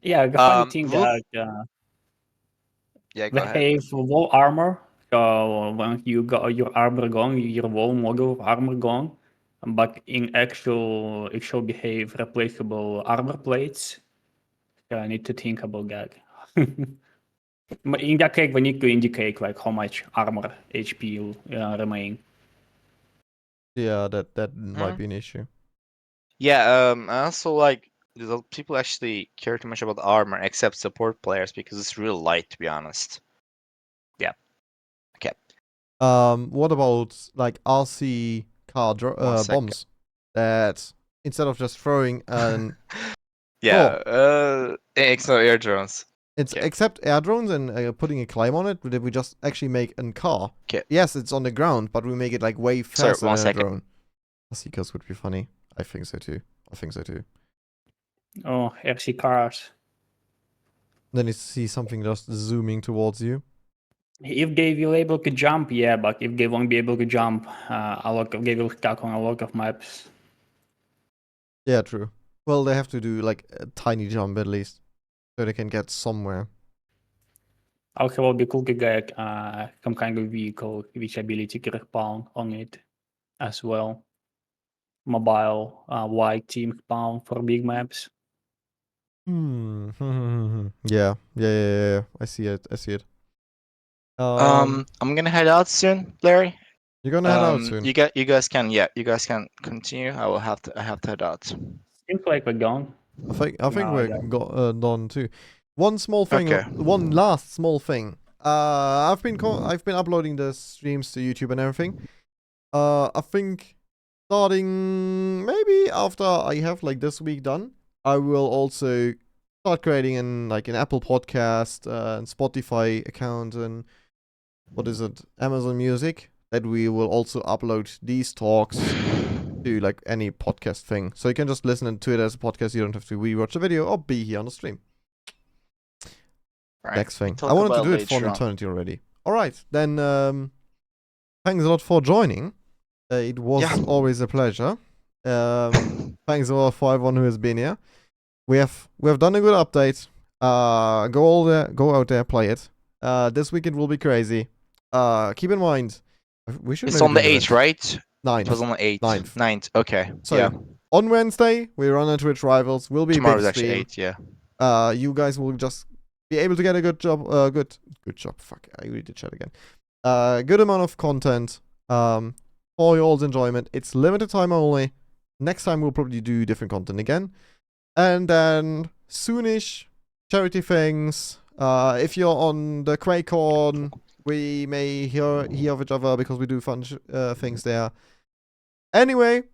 Yeah, the funny thing Will that yeah, go they ahead. have wall armor. So when you got your armor gone, your wall model of armor gone. But in actual, it should behave replaceable armor plates. So I need to think about that. But in that case, we need to indicate like how much armor HP will remain. Yeah, that might be an issue. Yeah, I also like people actually care too much about armor except support players because it's real light to be honest. Yeah. Okay. What about like RC car 1 second. bombs that instead of just throwing an Yeah, extra air drones. it's Okay. except air drones and putting a climb on it, that we just actually make a car. Okay. Yes, it's on the ground, but we make it like way Sorry, faster 1 than second. a drone. RC cars would be funny. I think so too. Oh, RC cars. Then you see something just zooming towards you. If they will able to jump, yeah, but if they won't be able to jump, they will stuck on a lot of maps. Yeah, true. Well, they have to do like a tiny jump at least, so they can get somewhere. Also, will be cool to get some kind of vehicle with ability to respawn on it as well. Mobile wide team spawn for big maps. Yeah. I see it. I'm gonna head out soon, Larry. You're gonna head out soon. You guys can continue. I have to head out. Seems like we're gone. I think No, we're done too. One small thing. Okay. One last small thing. I've been uploading the streams to YouTube and everything. I think starting maybe after I have like this week done, I will also start creating an Apple Podcast and Spotify account and what is it, Amazon Music, that we will also upload these talks to like any podcast thing. So you can just listen to it as a podcast. You don't have to rewatch the video or be here on the stream. Right. Next thing. I wanted to do it for an eternity already. Alright, then thanks a lot for joining. It was always a pleasure. Thanks a lot for everyone who has been here. We have done a good update. Go out there, play it. This weekend will be crazy. Keep in mind, we should. It's on the 8th, right? It was 9th. on the 8th. 9th. 9th. Okay. So yeah. on Wednesday, we run a Twitch Rivals. Will be a Tomorrow big is actually stream. 8th. Yeah. You guys will just be able to get a good job. Good job. Fuck, I read the chat again. Good amount of content. For your all's enjoyment. It's limited time only. Next time we'll probably do different content again. And then soonish, charity things. If you're on the QuakeCon, we may hear of each other because we do fun things there. Anyway,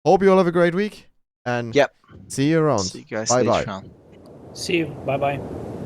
hope you all have a great week. And Yep. see you around. See you guys Bye later bye. on. See you. Bye bye.